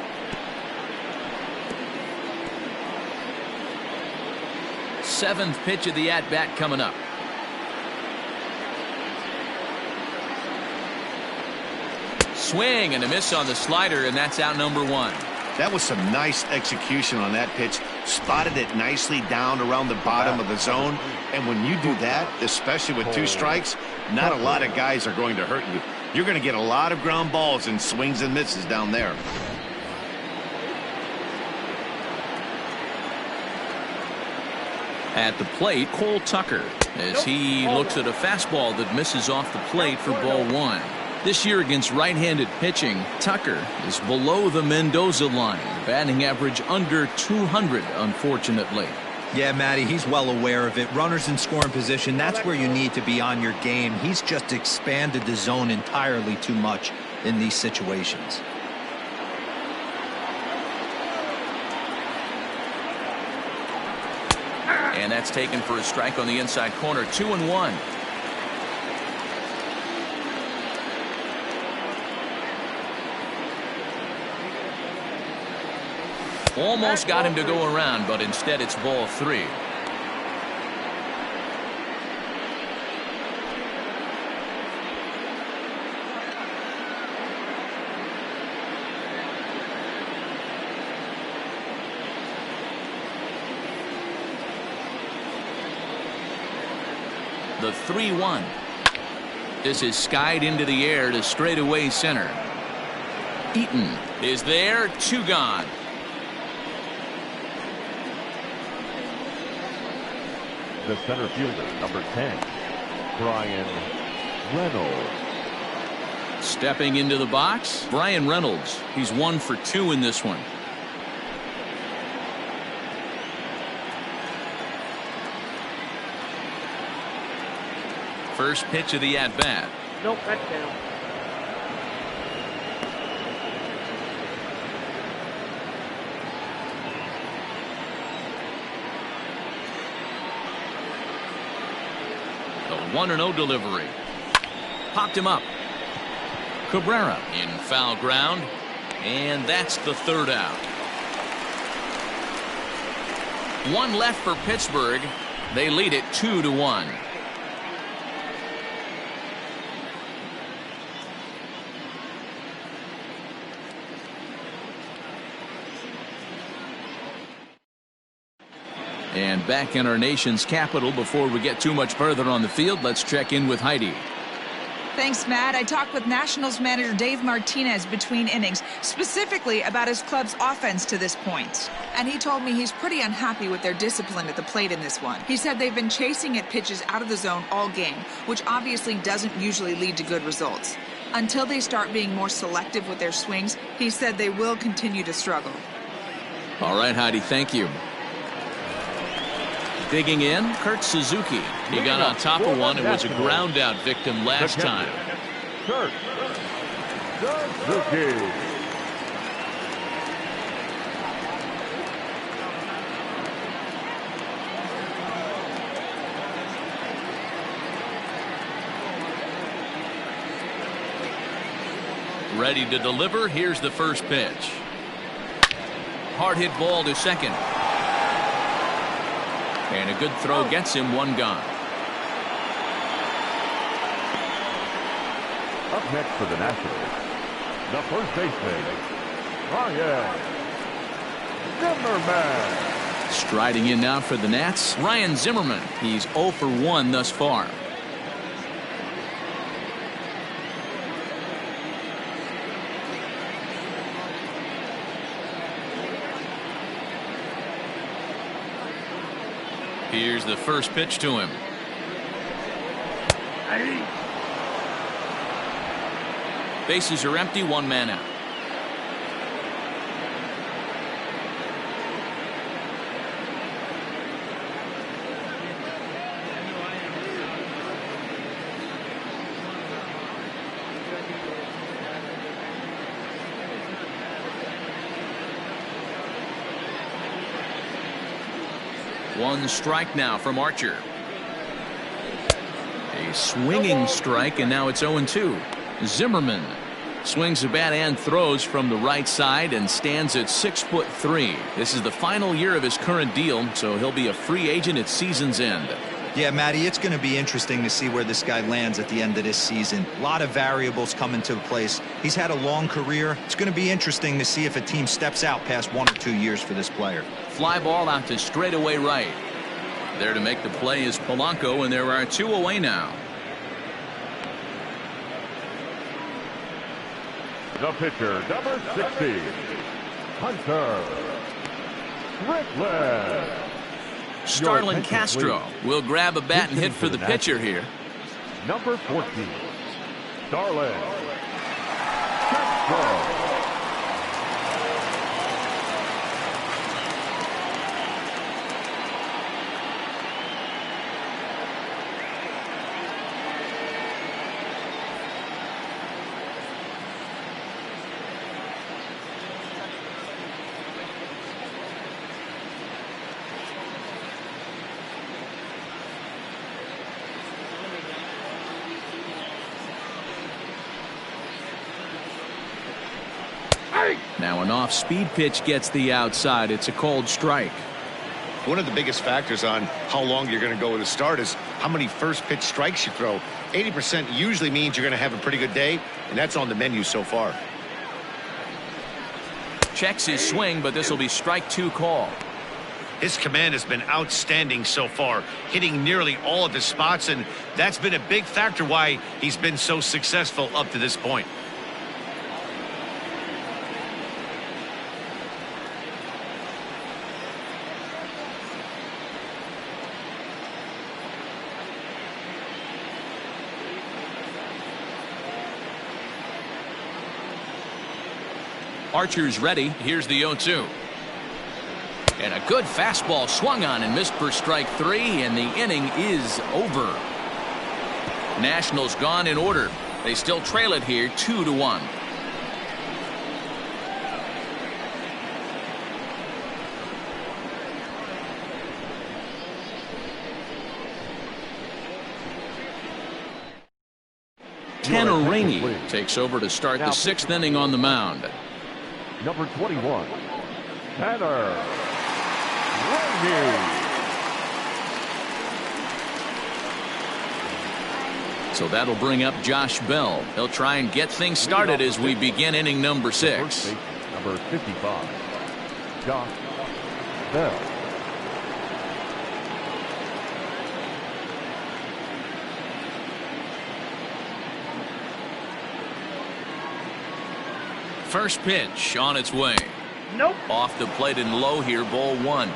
Seventh pitch of the at-bat coming up. Swing and a miss on the slider, and that's out number one. That was some nice execution on that pitch. Spotted it nicely down around the bottom of the zone. And when you do that, especially with 2 strikes, not a lot of guys are going to hurt you. You're going to get a lot of ground balls and swings and misses down there. At the plate, Cole Tucker, as he looks at a fastball that misses off the plate for ball one. This year against right-handed pitching, Tucker is below the Mendoza line. Batting average under 200, unfortunately. Yeah, Matty, he's well aware of it. Runners in scoring position, that's where you need to be on your game. He's just expanded the zone entirely too much in these situations. And that's taken for a strike on the inside corner. 2-1. Almost got him to go around, but instead it's ball 3. The 3-1. This is skied into the air to straightaway center. Eaton is there. 2 gone. The center fielder, number 10, Bryan Reynolds. Stepping into the box, Bryan Reynolds. He's 1 for 2 in this one. First pitch of the at-bat. Nope, that's down. The 1-0 delivery. Popped him up. Cabrera in foul ground. And that's the third out. One left for Pittsburgh. They lead it 2-1. And back in our nation's capital, before we get too much further on the field, let's check in with Heidi. Thanks, Matt. I talked with Nationals manager Dave Martinez between innings, specifically about his club's offense to this point. And he told me he's pretty unhappy with their discipline at the plate in this one. He said they've been chasing at pitches out of the zone all game, which obviously doesn't usually lead to good results. Until they start being more selective with their swings, he said they will continue to struggle. All right, Heidi, thank you. Digging in, Kurt Suzuki. He got on top of one and was a ground out victim last time. Kurt Suzuki. Ready to deliver. Here's the first pitch. Hard hit ball to second. And a good throw gets him one gone. Up next for the Nationals, the first baseman, Ryan Zimmerman. Striding in now for the Nats, Ryan Zimmerman. He's 0 for 1 thus far. Here's the first pitch to him. Bases are empty, one man out. One strike now from Archer. A swinging strike, and now it's 0-2. Zimmerman swings the bat and throws from the right side and stands at 6'3". This is the final year of his current deal, so he'll be a free agent at season's end. Yeah, Matty, it's going to be interesting to see where this guy lands at the end of this season. A lot of variables come into place. He's had a long career. It's going to be interesting to see if a team steps out past 1 or 2 years for this player. Fly ball out to straightaway right. There to make the play is Polanco, and there are 2 away now. The pitcher, number 60, Hunter Strickland. Starlin Castro will grab a bat and hit for the pitcher here. Number 14, Starlin Castro. Now an off-speed pitch gets the outside. It's a called strike. One of the biggest factors on how long you're going to go with a start is how many first pitch strikes you throw. 80% usually means you're going to have a pretty good day, and that's on the menu so far. Checks his swing, but this will be strike 2 call. His command has been outstanding so far, hitting nearly all of his spots, and that's been a big factor why he's been so successful up to this point. Archer's ready. Here's the 0-2. And a good fastball swung on and missed for strike 3, and the inning is over. Nationals gone in order. They still trail it here 2-1. Tanner Rainey takes over to start the sixth inning on the mound. Number 21, Tanner Rainey. So that'll bring up Josh Bell. He'll try and get things started as we begin inning number 6. Number 55, Josh Bell. First pitch on its way. Nope. Off the plate and low here, ball 1.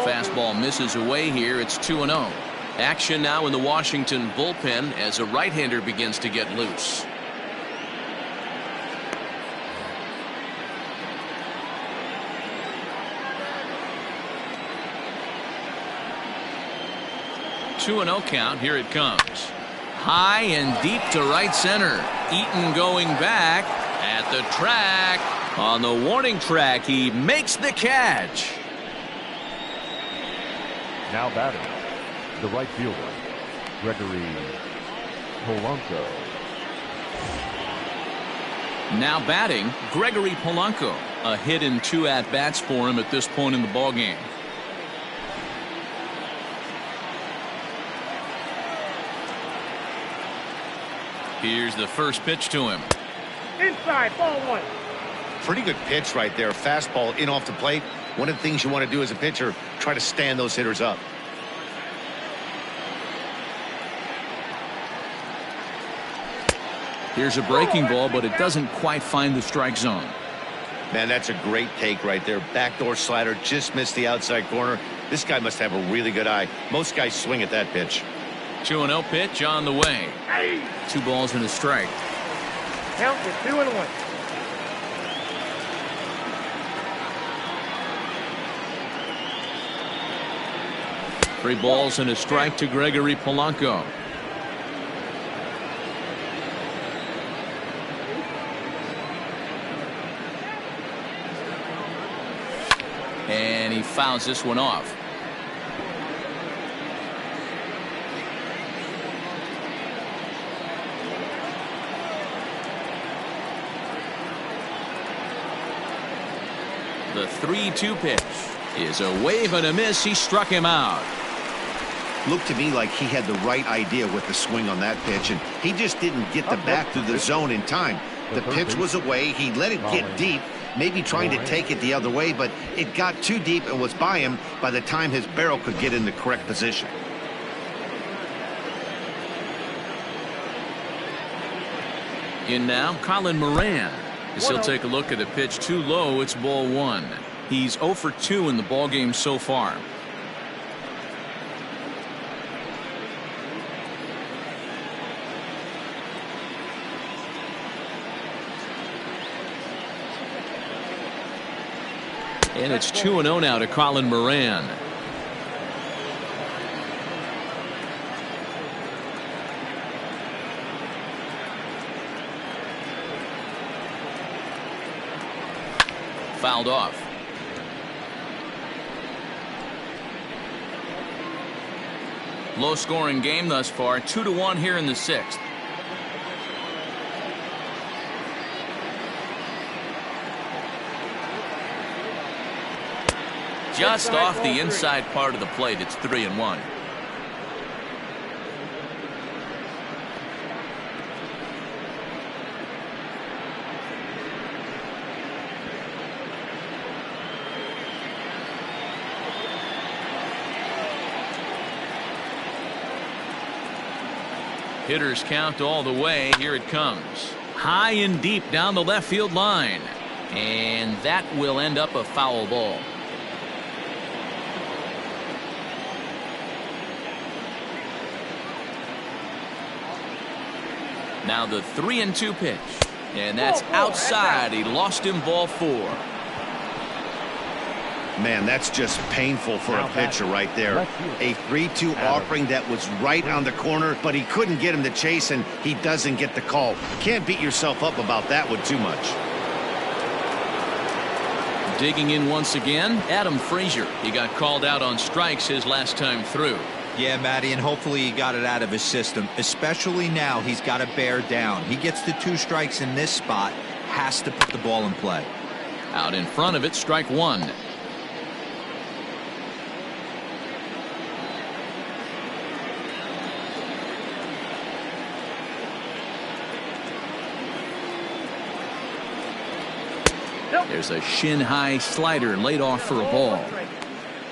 Fastball misses away here. It's 2-0. Action now in the Washington bullpen as a right-hander begins to get loose. Two and 0 count. Here it comes. High and deep to right center. Eaton going back at the track. On the warning track, he makes the catch. Now batting, the right fielder, Gregory Polanco. Now batting, Gregory Polanco. A hit and 2 at-bats for him at this point in the ballgame. Here's the first pitch to him. Inside, ball 1. Pretty good pitch right there. Fastball in off the plate. One of the things you want to do as a pitcher, try to stand those hitters up. Here's a breaking ball, but it doesn't quite find the strike zone. Man, that's a great take right there. Backdoor slider, just missed the outside corner. This guy must have a really good eye. Most guys swing at that pitch. 2-0 pitch on the way. 2 balls and a strike. Count is 2-1. Three balls and a strike to Gregory Polanco. And he fouls this one off. The 3-2 pitch is a wave and a miss. He struck him out. Looked to me like he had the right idea with the swing on that pitch, and he just didn't get the bat to the zone in time. The pitch was away. He let it get deep, maybe trying to take it the other way, but it got too deep and was by him by the time his barrel could get in the correct position. In now, Colin Moran. As he'll take a look at a pitch too low, it's ball 1. He's 0 for 2 in the ballgame so far. And it's 2-0 now to Colin Moran. Fouled off. Low scoring game thus far. 2-1 here in the 6th. Just off the inside part of the plate. It's 3-1. Hitters count all the way. Here it comes. High and deep down the left field line. And that will end up a foul ball. Now the 3-2 pitch. And that's outside. He lost him, ball 4. Man, that's just painful for a pitcher right there. A 3-2 offering that was right on the corner, but he couldn't get him to chase, and he doesn't get the call. Can't beat yourself up about that one too much. Digging in once again, Adam Frazier. He got called out on strikes his last time through. Yeah, Matty, and hopefully he got it out of his system. Especially now, he's got to bear down. He gets the 2 strikes in this spot, has to put the ball in play. Out in front of it, strike 1. There's a shin-high slider laid off for a ball.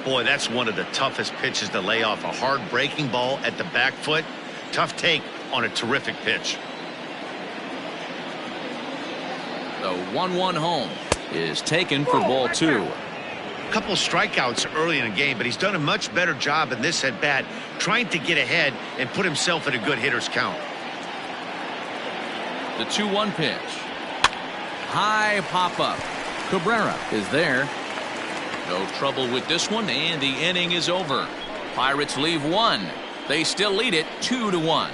Boy, that's one of the toughest pitches to lay off. A hard breaking ball at the back foot. Tough take on a terrific pitch. The 1-1 home is taken for ball 2. A couple strikeouts early in the game, but he's done a much better job in this at bat, trying to get ahead and put himself in a good hitter's count. The 2-1 pitch. High pop-up. Cabrera is there. No trouble with this one, and the inning is over. Pirates leave 1. They still lead it 2-1.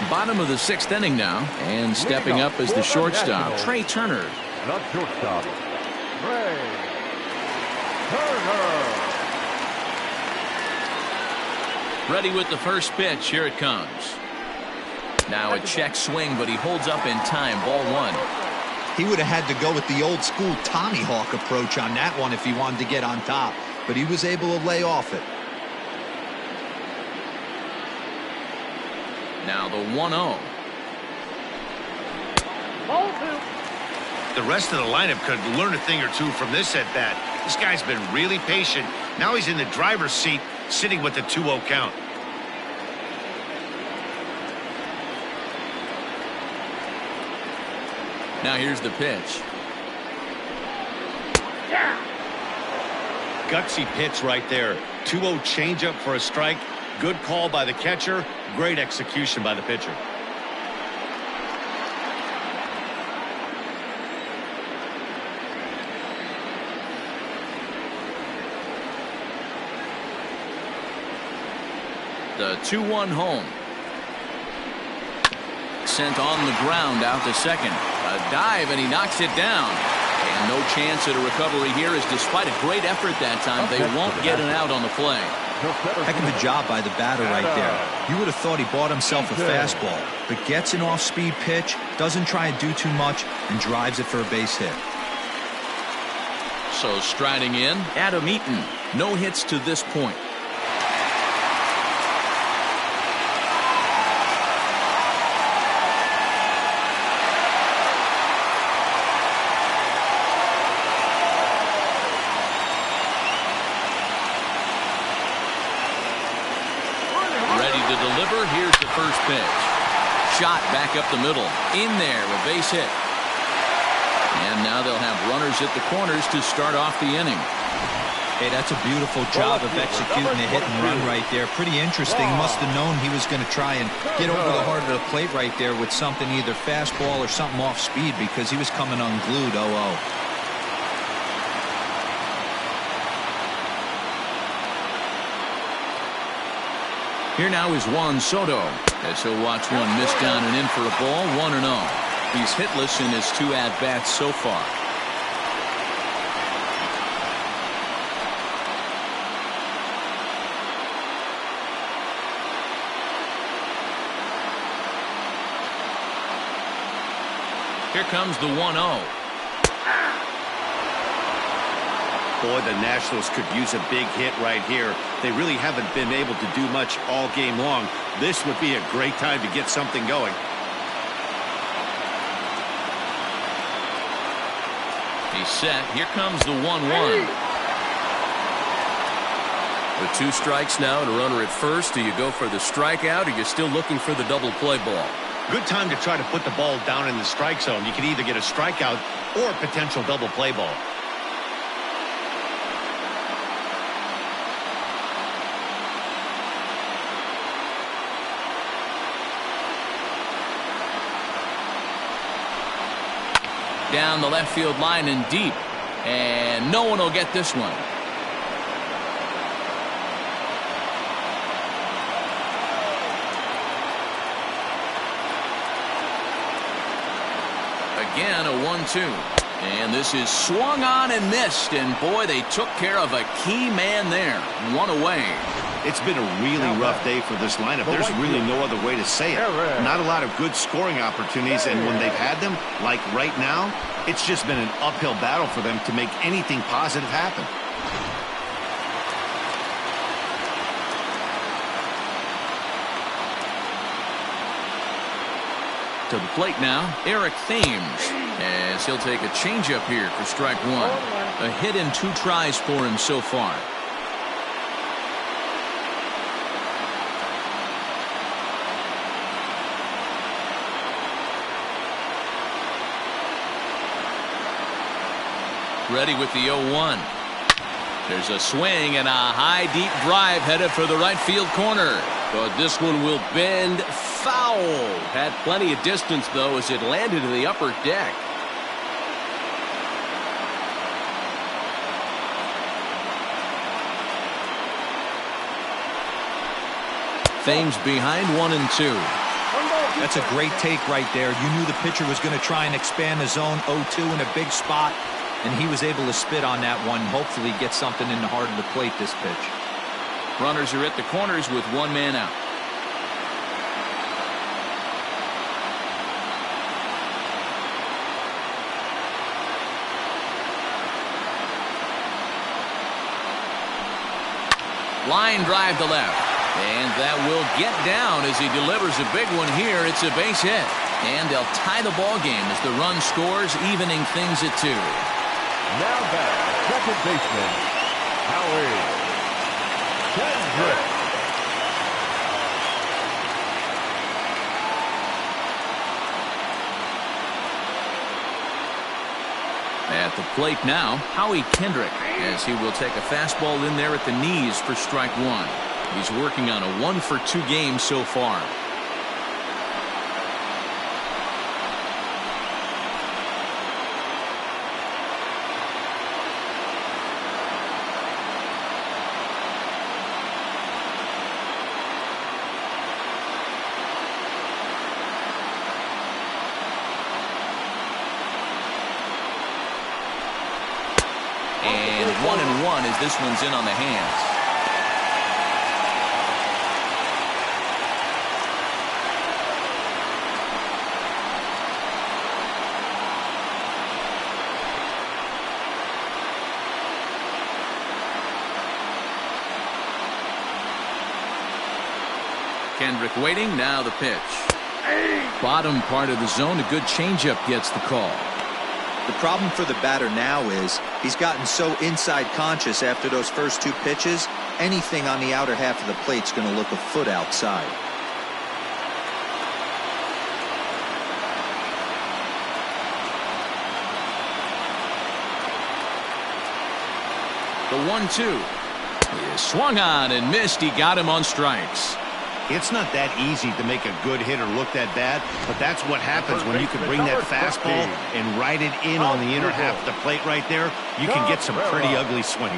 Bottom of the 6th inning now, and stepping up as the shortstop, Trey Turner. Not shortstop, Trey Turner. Ready with the first pitch. Here it comes. Now a check swing, but he holds up in time. Ball 1. He would have had to go with the old school Tommy Hawk approach on that one if he wanted to get on top, but he was able to lay off it. Now the 1-0. Ball 2. The rest of the lineup could learn a thing or two from this at bat. This guy's been really patient. Now he's in the driver's seat, sitting with the 2-0 count. Now here's the pitch. Yeah. Gutsy pitch right there. 2-0 changeup for a strike. Good call by the catcher. Great execution by the pitcher. The 2-1 home. Sent on the ground out to second. A dive, and he knocks it down. And no chance at a recovery here, as despite a great effort that time, they won't get an out on the play. Heck of a job by the batter right there. You would have thought he bought himself a fastball, but gets an off-speed pitch, doesn't try and do too much, and drives it for a base hit. So striding in, Adam Eaton. No hits to this point. Here's the first pitch. Shot back up the middle. In there, a base hit. And now they'll have runners at the corners to start off the inning. Hey, that's a beautiful job of executing a hit and run right there. Pretty interesting. Must have known he was going to try and get over the heart of the plate right there with something, either fastball or something off speed, because he was coming unglued. 0-0. Here now is Juan Soto, as he'll watch one miss down and in for a ball. 1-0. He's hitless in his 2 at-bats so far. Here comes the 1-0. Boy, the Nationals could use a big hit right here. They really haven't been able to do much all game long. This would be a great time to get something going. He's set. Here comes the 1-1. With 2 strikes now and a runner at first, do you go for the strikeout, or you're still looking for the double play ball? Good time to try to put the ball down in the strike zone. You can either get a strikeout or a potential double play ball. Down the left field line and deep. And no one will get this one. Again, a 1-2. And this is swung on and missed. And boy, they took care of a key man there. 1 away. It's been a really rough day for this lineup. There's really no other way to say it. Not a lot of good scoring opportunities, and when they've had them, like right now, it's just been an uphill battle for them to make anything positive happen. To the plate now, Eric Thames, as he'll take a changeup here for strike 1. A hit in 2 tries for him so far. Ready with the 0-1. There's a swing and a high deep drive headed for the right field corner. But this one will bend foul. Had plenty of distance, though, as it landed in the upper deck. Thames behind 1-2. That's a great take right there. You knew the pitcher was going to try and expand the zone. 0-2 in a big spot, and he was able to spit on that one. Hopefully get something in the heart of the plate this pitch. Runners are at the corners with 1 man out. Line drive to left. And that will get down as he delivers a big one here. It's a base hit. And they'll tie the ball game as the run scores, evening things at 2. Now back, second baseman, Howie Kendrick. At the plate now, Howie Kendrick, as he will take a fastball in there at the knees for strike 1. He's working on a 1-for-2 game so far. And 1-1 as this one's in on the hands. Kendrick waiting, now the pitch. Bottom part of the zone, a good changeup gets the call. The problem for the batter now is he's gotten so inside conscious after those first 2 pitches, anything on the outer half of the plate's going to look a foot outside. The 1-2 is swung on and missed. He got him on strikes. It's not that easy to make a good hitter look that bad, but that's what happens when you can bring that fastball and ride it in on the inner half of the plate right there. You can get some pretty ugly swings.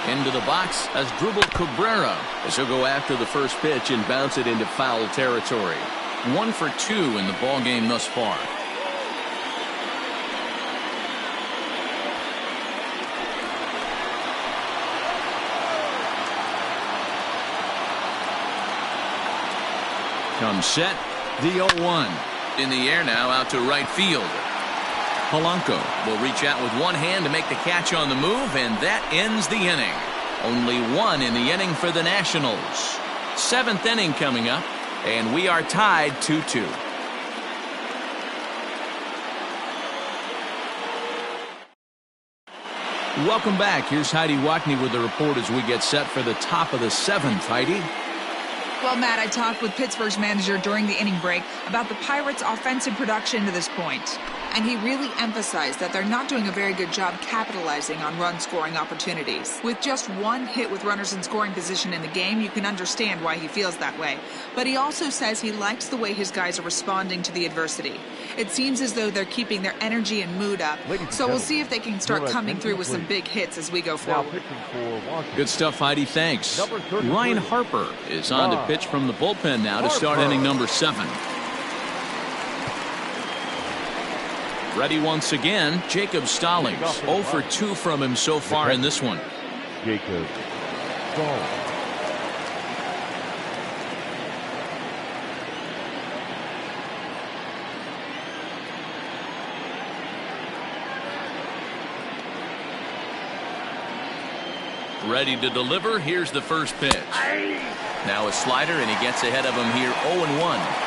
Into the box as Asdrubal Cabrera, as he'll go after the first pitch and bounce it into foul territory. 1-for-2 in the ball game thus far. Comes set, the 0-1. In the air now, out to right field. Polanco will reach out with one hand to make the catch on the move, and that ends the inning. Only 1 in the inning for the Nationals. 7th inning coming up, and we are tied 2-2. Welcome back. Here's Heidi Watney with the report as we get set for the top of the 7th. Heidi? Well, Matt, I talked with Pittsburgh's manager during the inning break about the Pirates' offensive production to this point. And he really emphasized that they're not doing a very good job capitalizing on run-scoring opportunities. With just one hit with runners in scoring position in the game, you can understand why he feels that way. But he also says he likes the way his guys are responding to the adversity. It seems as though they're keeping their energy and mood up. So we'll see if they can start coming through with some big hits as we go forward. Good stuff, Heidi. Thanks. Ryan Harper is on to pitch from the bullpen now to start inning number 7. Ready once again, Jacob Stallings. 0 for 2 from him so far in this one. Jacob Stallings. Ready to deliver. Here's the first pitch. Now a slider, and he gets ahead of him here 0-1.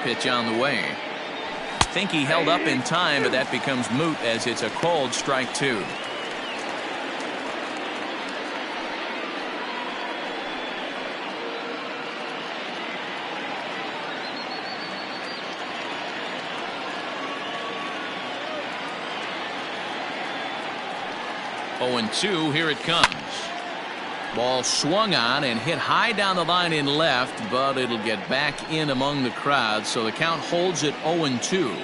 Pitch on the way. Think he held up in time, but that becomes moot as it's a called strike 2. Oh, and 2, here it comes. Ball swung on and hit high down the line in left, but it'll get back in among the crowd, so the count holds at 0-2.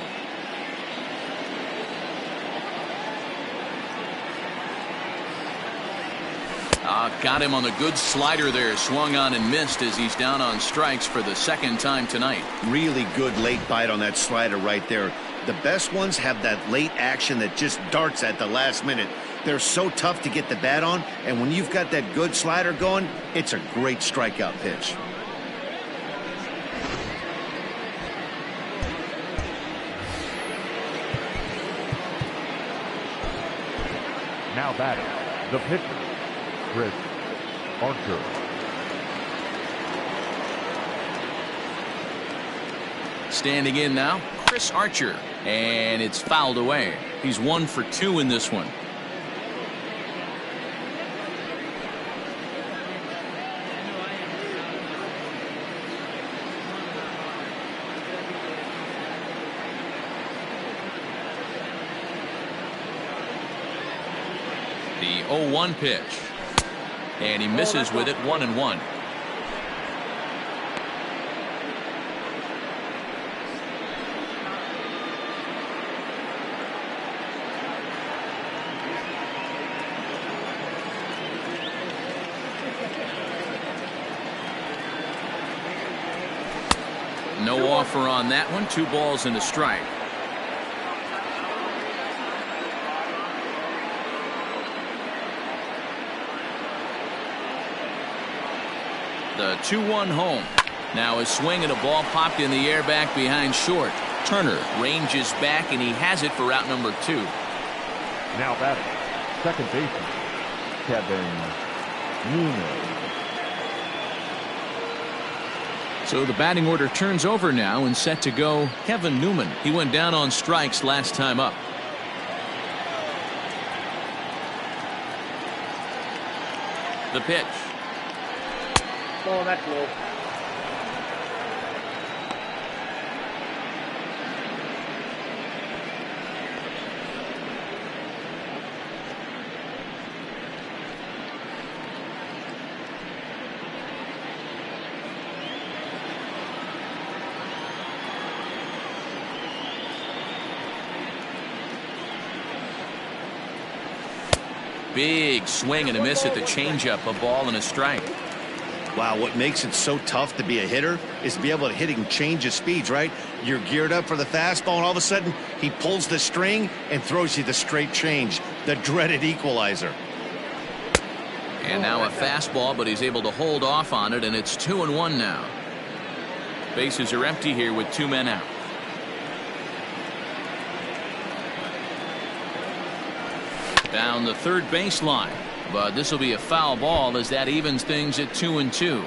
Got him on the good slider there. Swung on and missed as he's down on strikes for the 2nd time tonight. Really good late bite on that slider right there. The best ones have that late action that just darts at the last minute. They're so tough to get the bat on, and when you've got that good slider going, it's a great strikeout pitch. Now batting, the pitcher, Chris Archer. Standing in now, Chris Archer, and it's fouled away. He's 1 for 2 in this one. The 0-1 pitch, and he misses with it. 1-1. No offer on that one. 2 balls and a strike. The 2-1 home. Now a swing and a ball popped in the air back behind short. Turner ranges back, and he has it for out number 2. Now batting, second baseman, Kevin Nunez. So the batting order turns over now, and set to go Kevin Newman. He went down on strikes last time up. The pitch. Oh, that's low. Big swing and a miss at the changeup. A ball and a strike. Wow, what makes it so tough to be a hitter is to be able to hit and change his speeds, right? You're geared up for the fastball, and all of a sudden he pulls the string and throws you the straight change, the dreaded equalizer. And now a fastball, but he's able to hold off on it, and it's 2-1 now. Bases are empty here with 2 men out. Down the third baseline, but this will be a foul ball as that evens things at 2-2.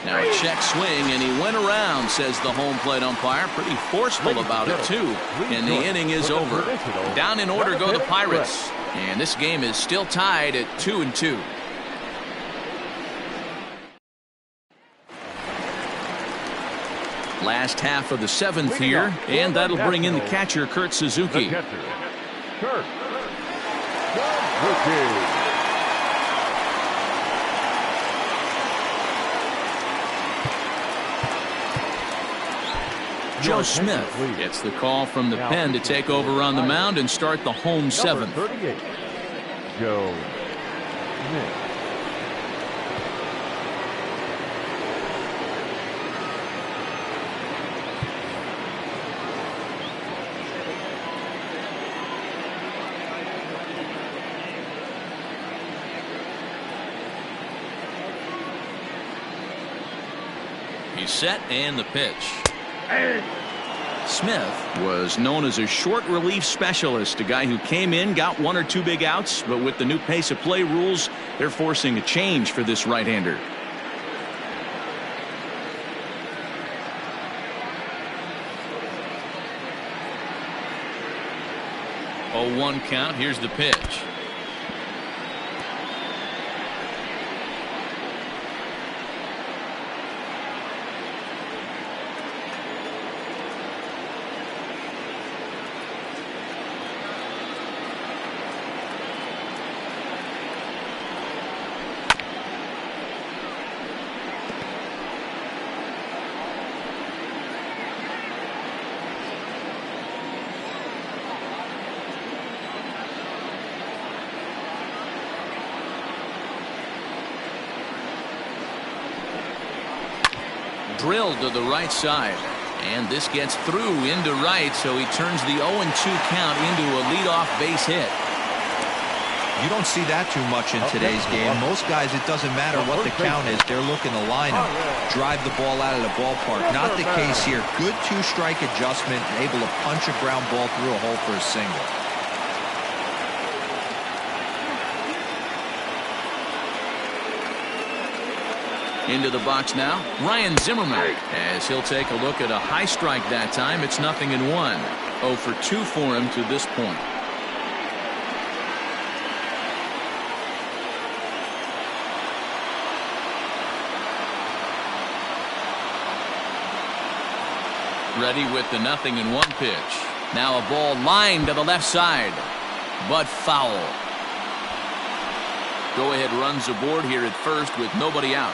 Now a check swing, and he went around, says the home plate umpire. Pretty forceful about it, too. And the inning is over. Down in order go the Pirates. And this game is still tied at 2-2. Last half of the 7th here, and that'll bring in the catcher, Kurt Suzuki. Joe Smith gets the call from the pen to take over on the mound and start the home 7th. Joe Smith. He's set, and the pitch. Smith was known as a short relief specialist, a guy who came in, got 1 or 2 big outs, but with the new pace of play rules, they're forcing a change for this right-hander. 0-1 count. Here's the pitch. Drilled to the right side, and this gets through into right, so he turns the 0-2 count into a leadoff base hit. You don't see that too much in today's game. Most guys, it doesn't matter what the count is, they're looking to line up, drive the ball out of the ballpark. Not the case here. Good 2-strike adjustment, able to punch a ground ball through a hole for a single. Into the box now, Ryan Zimmerman, as he'll take a look at a high strike that time. It's 0-1. 0 for 2 for him to this point. Ready with the 0-1 pitch. Now a ball lined to the left side, but foul. Go ahead runs aboard here at first with nobody out.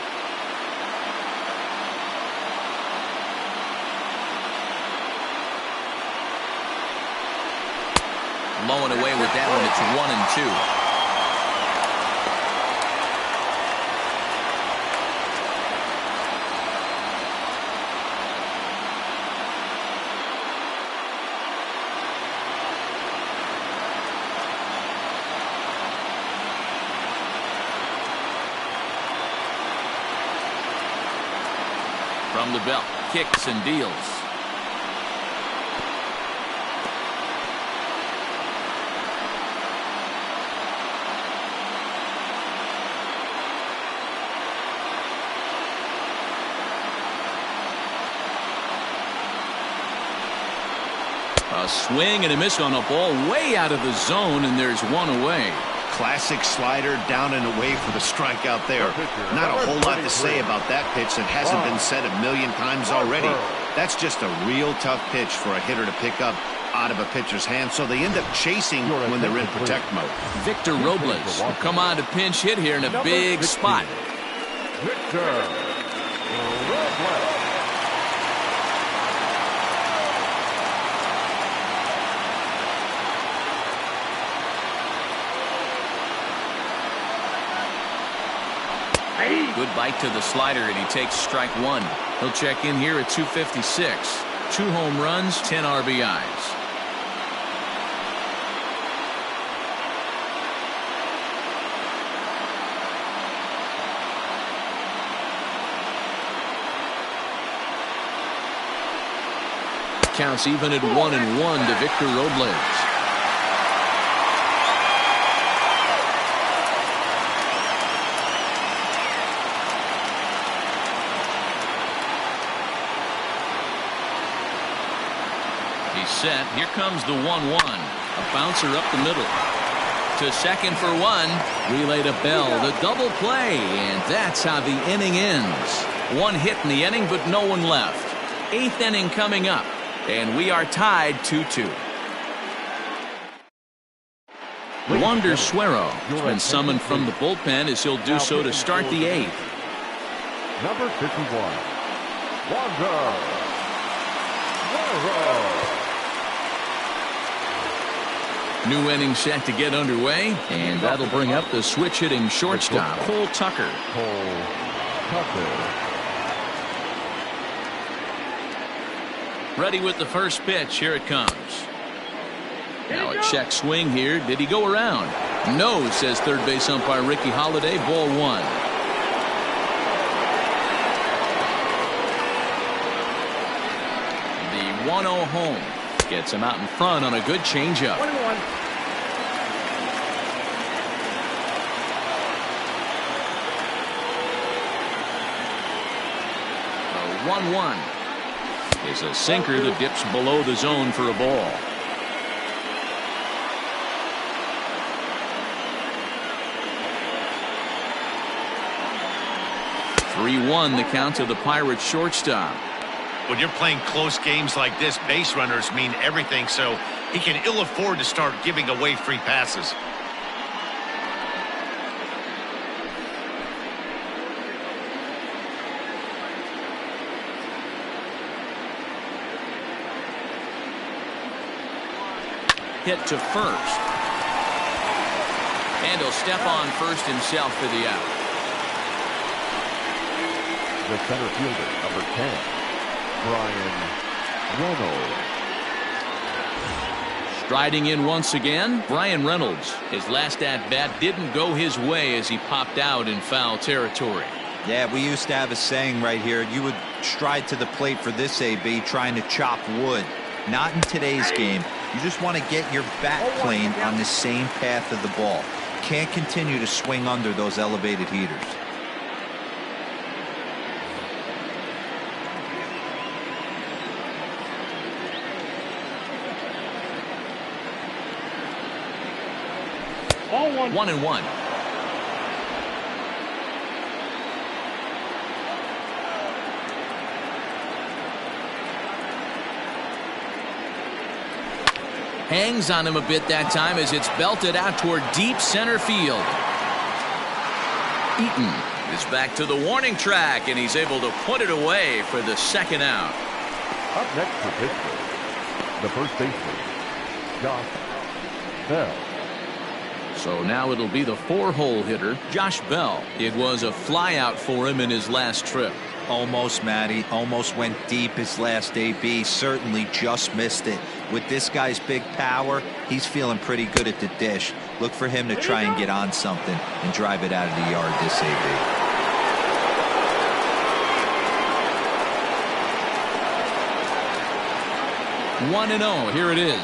Low and away with that one. It's 1-2. From the belt, kicks and deals. A swing and a miss on a ball way out of the zone, and there's 1 away. Classic slider down and away for the strikeout there. Not a whole lot to say about that pitch that hasn't been said a million times already. That's just a real tough pitch for a hitter to pick up out of a pitcher's hand, so they end up chasing when they're in protect mode. Victor Robles will come on to pinch hit here in a big spot. Victor Robles. Good bite to the slider, and he takes strike 1. He'll check in here at 256. 2 home runs, 10 RBIs. Counts even at 1-1 to Victor Robles. He's set. Here comes the 1-1. A bouncer up the middle. To second for 1. Relay to Bell. The double play. And that's how the inning ends. 1 hit in the inning, but no one left. 8th inning coming up. And we are tied 2-2. Wander Suero has been summoned from the bullpen as he'll do so to start the 8th. Number 51, Wander Suero. New inning set to get underway, and that'll bring up the switch-hitting shortstop, Cole Tucker. Cole Tucker. Ready with the first pitch. Here it comes. Now a check swing here. Did he go around? No, says third base umpire Ricky Holiday. Ball 1. The 1-0 home gets him out in front on a good changeup. 21. The 1-1 is a sinker that dips below the zone for a ball. (3-1) the count to the Pirates shortstop. When you're playing close games like this, base runners mean everything, so he can ill afford to start giving away free passes. Hit to first. And he'll step on first himself for the out. The center fielder, number 10, Bryan Reynolds. Striding in once again, Bryan Reynolds. His last at-bat didn't go his way as he popped out in foul territory. Yeah, we used to have a saying right here. You would stride to the plate for this AB trying to chop wood. Not in today's game. You just want to get your bat plane on the same path of the ball. Can't continue to swing under those elevated heaters. Ball 1. 1-1. Hangs on him a bit that time as it's belted out toward deep center field. Eaton is back to the warning track, and he's able to put it away for the second out. Up next for Pittsburgh, the first baseman, Josh Bell. So now it'll be the 4-hole hitter, Josh Bell. It was a flyout for him in his last trip. Almost, Matty. Almost went deep his last AB. Certainly just missed it. With this guy's big power, he's feeling pretty good at the dish. Look for him to try and get on something and drive it out of the yard this AB. One and 0. Here it is.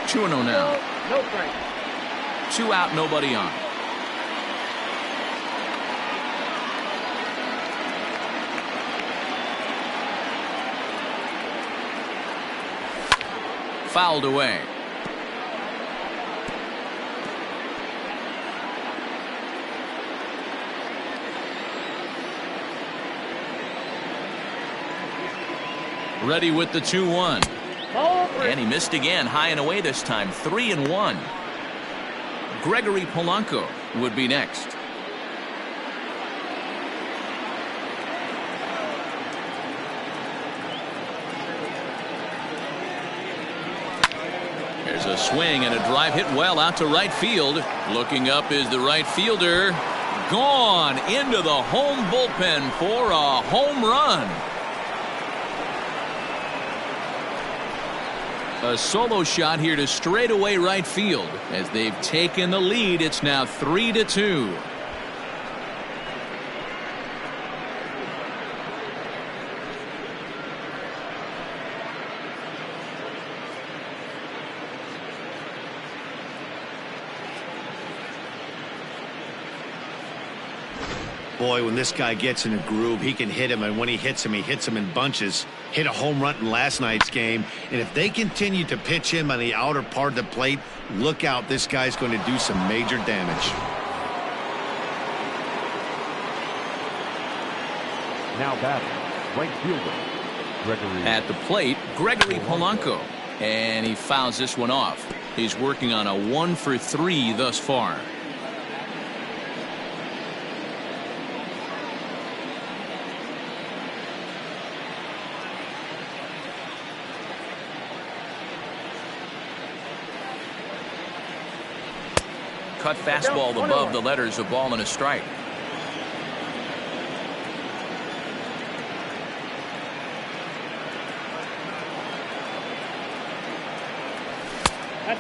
2-0 now. No strike. 2 out, nobody on. Fouled away. Ready with the 2-1. And he missed again, high and away this time. 3-1. Gregory Polanco would be next. There's a swing and a drive hit well out to right field. Looking up is the right fielder. Gone into the home bullpen for a home run. A solo shot here to straightaway right field. As they've taken the lead, it's now 3-2. Boy, when this guy gets in a groove, he can hit him, and when he hits him in bunches. Hit a home run in last night's game, and if they continue to pitch him on the outer part of the plate, look out, this guy's going to do some major damage. Now batting, right fielder, Gregory. At the plate, Gregory Polanco. And he fouls this one off. He's working on a 1-for-3 thus far. Cut fastball above the letters, a ball and a strike.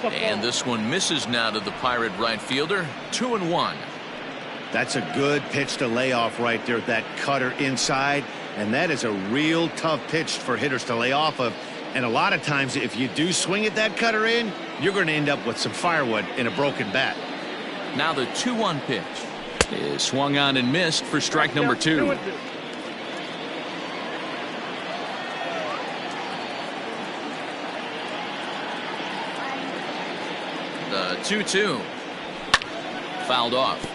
And this one misses now to the Pirate right fielder. 2-1. That's a good pitch to lay off right there, that cutter inside, and that is a real tough pitch for hitters to lay off of. And a lot of times if you do swing at that cutter in, you're going to end up with some firewood in a broken bat. Now the 2-1 pitch is swung on and missed for strike number 2. The 2-2 fouled off.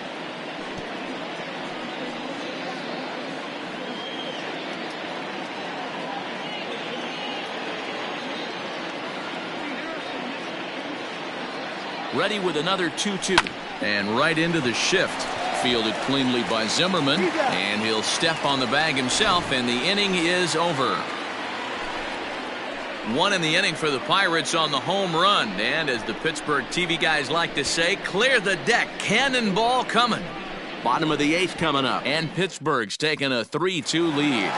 Ready with another 2-2. And right into the shift. Fielded cleanly by Zimmerman. And he'll step on the bag himself, and the inning is over. 1 in the inning for the Pirates on the home run. And as the Pittsburgh TV guys like to say, clear the deck. Cannonball coming. Bottom of the 8th coming up. And Pittsburgh's taking a 3-2 lead.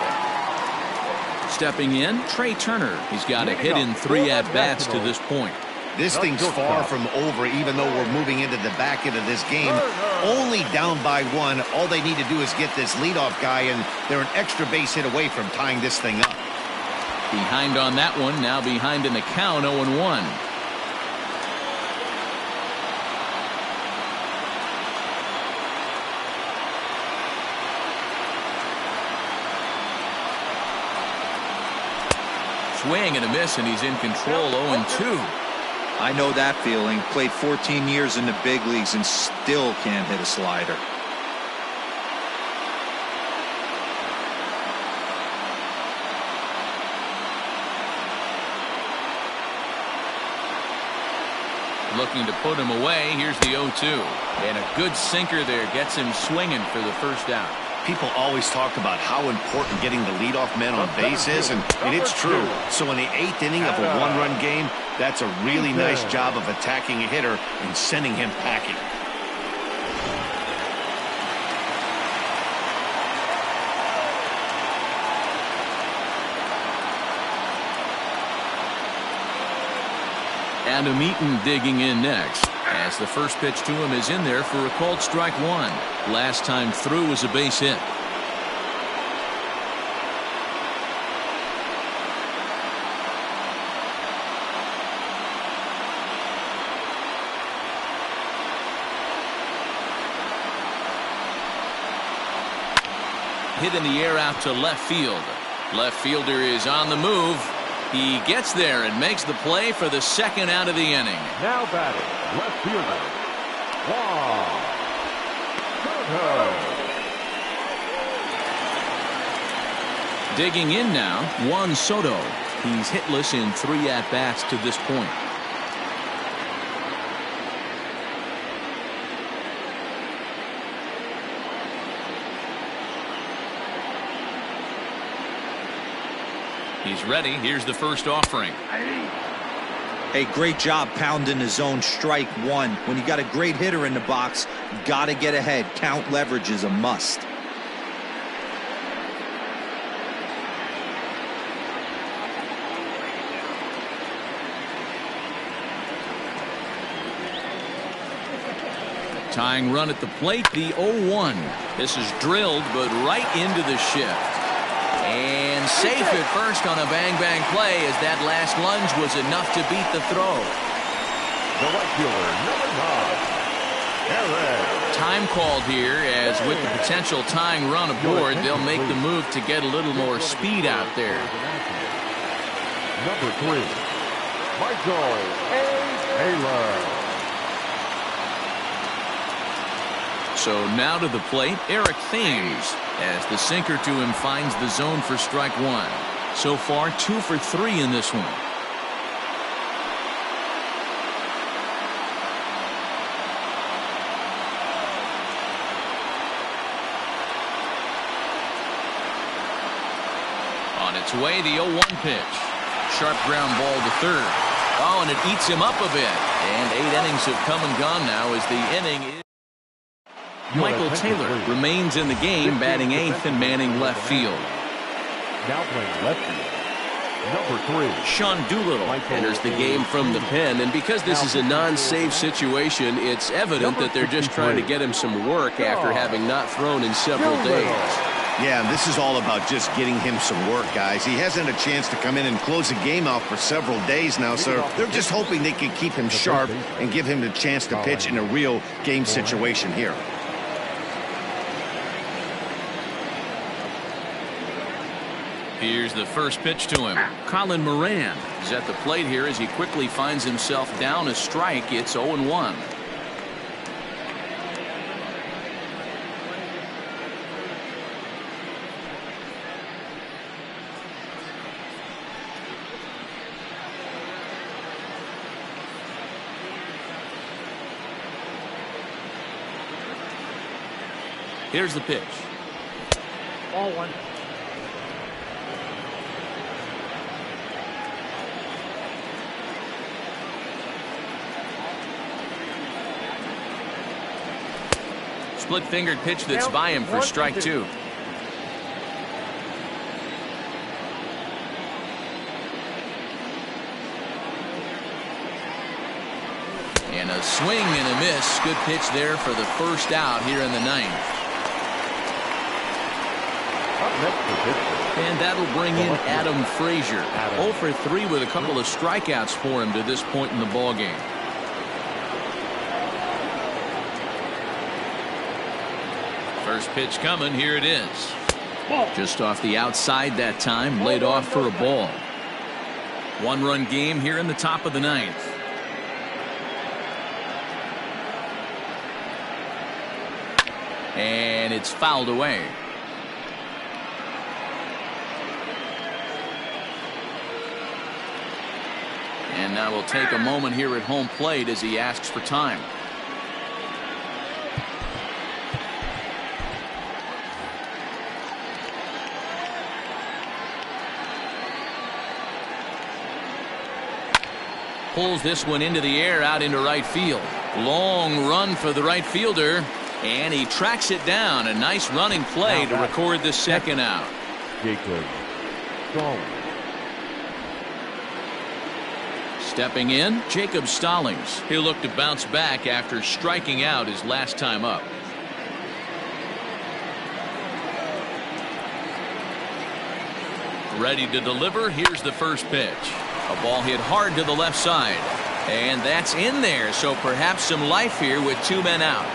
Stepping in, Trey Turner. He's got a hit in 3 at-bats to this point. This thing's far from over, even though we're moving into the back end of this game. Only down by 1. All they need to do is get this leadoff guy, and they're an extra base hit away from tying this thing up. Behind on that one, now behind in the count, 0-1. Swing and a miss, and he's in control, 0-2. I know that feeling. Played 14 years in the big leagues and still can't hit a slider. Looking to put him away. Here's the 0-2. And a good sinker there gets him swinging for the first out. People always talk about how important getting the leadoff man on base is, and it's true. So in the 8th inning of a 1-run game, that's a really nice job of attacking a hitter and sending him packing. Adam Eaton digging in next, as the first pitch to him is in there for a called strike 1. Last time through was a base hit. Hit in the air out to left field. Left fielder is on the move. He gets there and makes the play for the second out of the inning. Now batting, left fielder, Juan Soto. Digging in now, Juan Soto. He's hitless in 3 at-bats to this point. He's ready. Here's the first offering. Hey, great job pounding the zone. Strike 1. When you got a great hitter in the box, you got to get ahead. Count leverage is a must. Tying run at the plate, the 0-1. This is drilled, but right into the shift. And safe at first on a bang-bang play, as that last lunge was enough to beat the throw. The right fielder, number 9, Eric. Time called here, as with the potential tying run aboard, they'll make the move to get a little more speed out there. Number 3, Michael A. Taylor. So now to the plate, Eric Thames, as the sinker to him finds the zone for strike one. So far, 2 for 3 in this one. On its way, the 0-1 pitch. Sharp ground ball to third. Oh, and it eats him up a bit. And 8 innings have come and gone now as the inning is. Michael Taylor remains in the game, batting 8th and manning left field. Now playing left field, number 3. Sean Doolittle enters the game from the pen, and because this is a non-save situation, it's evident that they're just trying to get him some work after having not thrown in several days. Yeah, and this is all about just getting him some work, guys. He hasn't a chance to come in and close the game out for several days now, so they're just hoping they can keep him sharp and give him the chance to pitch in a real game situation here. Here's the first pitch to him. Colin Moran is at the plate here as he quickly finds himself down a strike. It's 0-1. Here's the pitch. Ball 1. Split-fingered pitch that's by him for strike 2. And a swing and a miss. Good pitch there for the first out here in the 9th. And that'll bring in Adam Frazier. 0 for 3 with a couple of strikeouts for him to this point in the ballgame. First pitch coming. Here it is. Just off the outside that time. Laid off for a ball. 1-run game here in the top of the 9th. And it's fouled away. And now we'll take a moment here at home plate as he asks for time. Pulls this one into the air out into right field. Long run for the right fielder. And he tracks it down. A nice running play to record the second out. Jacob Stallings. Stepping in, Jacob Stallings. He'll look to bounce back after striking out his last time up. Ready to deliver. Here's the first pitch. A ball hit hard to the left side. And that's in there, so perhaps some life here with 2 men out.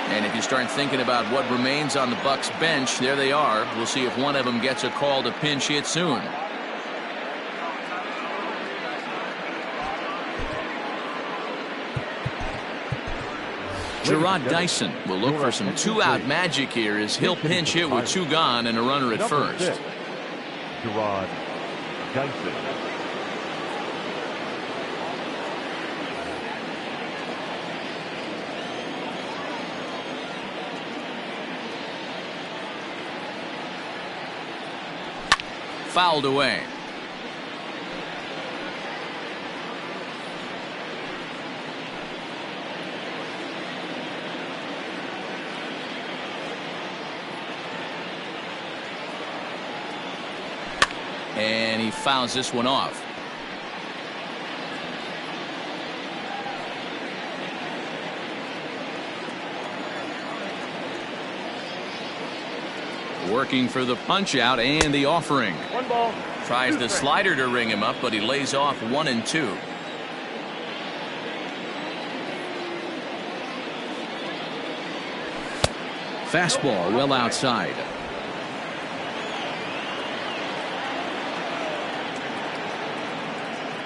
And if you start thinking about what remains on the Bucs bench, there they are. We'll see if one of them gets a call to pinch hit soon. Gerard Dyson will look for some 2-out magic here as he'll pinch hit with 2 gone and a runner at first. Gerard Dyson. Fouled away. And he fouls this one off. Working for the punch out and the offering. 1 ball. Tries the slider to ring him up, but he lays off 1-2. Fastball well outside.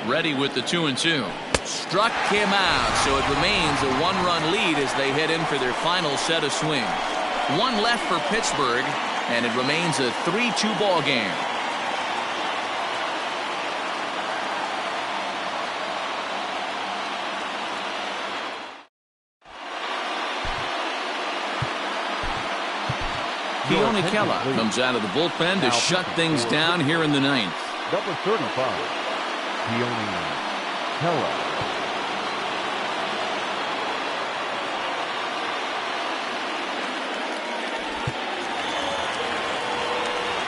Ready with the 2-2. Struck him out, so it remains a 1-run lead as they head in for their final set of swings. 1 left for Pittsburgh, and it remains a 3-2 ball game. Keone Kela comes out of the bullpen to shut things down here in the 9th. Number 35, Keone Kela.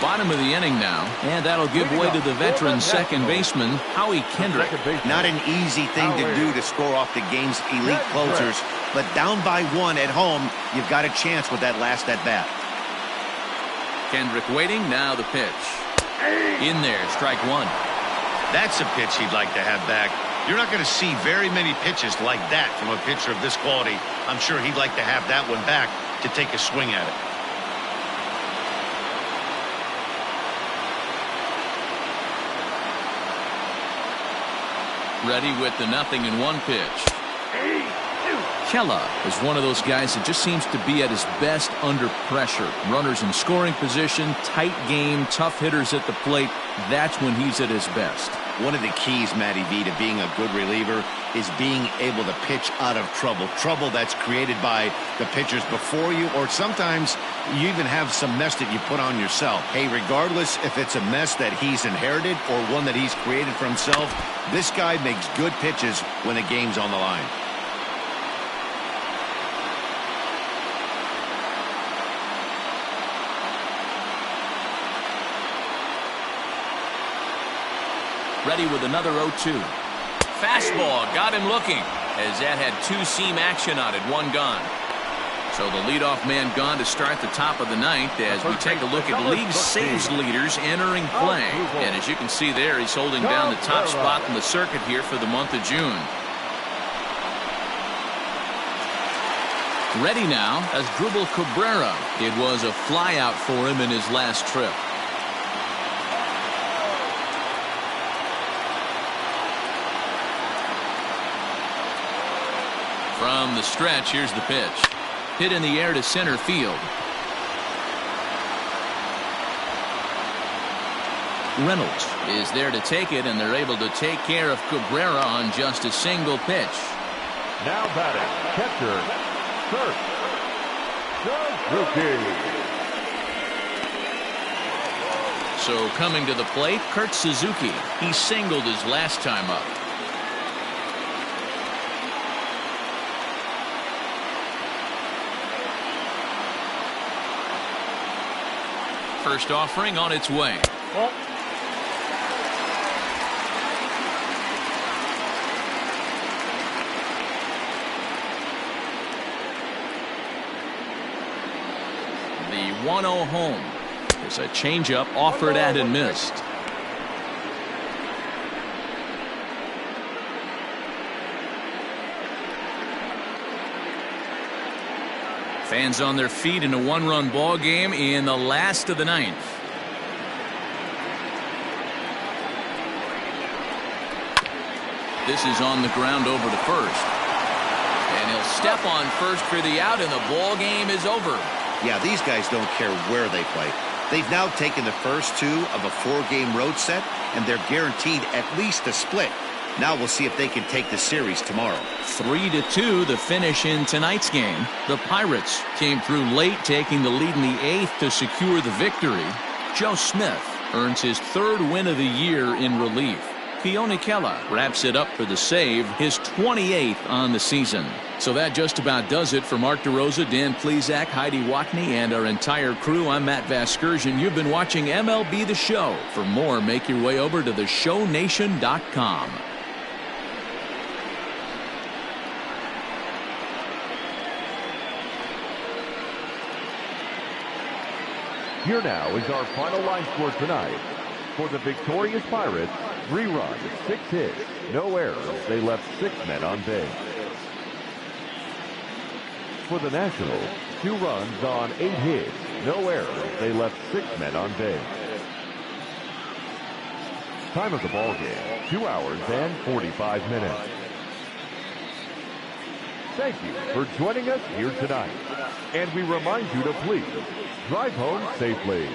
Bottom of the inning now, and that'll give way to the veteran second baseman, Howie Kendrick. Not an easy thing to do to score off the game's elite closers, but down by 1 at home, you've got a chance with that last at-bat. Kendrick waiting, now the pitch. In there, strike 1. That's a pitch he'd like to have back. You're not going to see very many pitches like that from a pitcher of this quality. I'm sure he'd like to have that one back to take a swing at it. Ready with the 0-1 pitch. Kela is one of those guys that just seems to be at his best under pressure. Runners in scoring position, tight game, tough hitters at the plate. That's when he's at his best. One of the keys, Matty V, to being a good reliever is being able to pitch out of trouble. Trouble that's created by the pitchers before you, or sometimes you even have some mess that you put on yourself. Hey, regardless if it's a mess that he's inherited or one that he's created for himself, this guy makes good pitches when the game's on the line. Ready with another 0-2. Fastball got him looking as that had 2-seam action on it, 1 gone. So the leadoff man gone to start the top of the 9th as we take a look at league saves leaders entering play. And as you can see there, he's holding down the top spot in the circuit here for the month of June. Ready now as Drupal Cabrera. It was a flyout for him in his last trip. From the stretch, here's the pitch. Hit in the air to center field. Reynolds is there to take it, and they're able to take care of Cabrera on just a single pitch. Now batting, catcher, Kurt Suzuki. So coming to the plate, Kurt Suzuki. He singled his last time up. First offering on its way. Ball. The 1-0 home. There's a changeup offered at and missed. Fans on their feet in a 1-run ball game in the last of the 9th. This is on the ground over to first. And he'll step on first for the out, and the ball game is over. Yeah, these guys don't care where they play. They've now taken the first 2 of a 4-game road set, and they're guaranteed at least a split. Now we'll see if they can take the series tomorrow. 3-2 the finish in tonight's game. The Pirates came through late, taking the lead in the 8th to secure the victory. Joe Smith earns his 3rd win of the year in relief. Keone Kela wraps it up for the save, his 28th on the season. So that just about does it for Mark DeRosa, Dan Plesac, Heidi Watney, and our entire crew. I'm Matt Vasgersian. You've been watching MLB The Show. For more, make your way over to theshownation.com. Here now is our final line score tonight. For the victorious Pirates, 3 runs, 6 hits, no errors. They left 6 men on base. For the Nationals, 2 runs on 8 hits, no errors. They left 6 men on base. Time of the ball game, 2 hours and 45 minutes. Thank you for joining us here tonight. And we remind you to please drive home safely.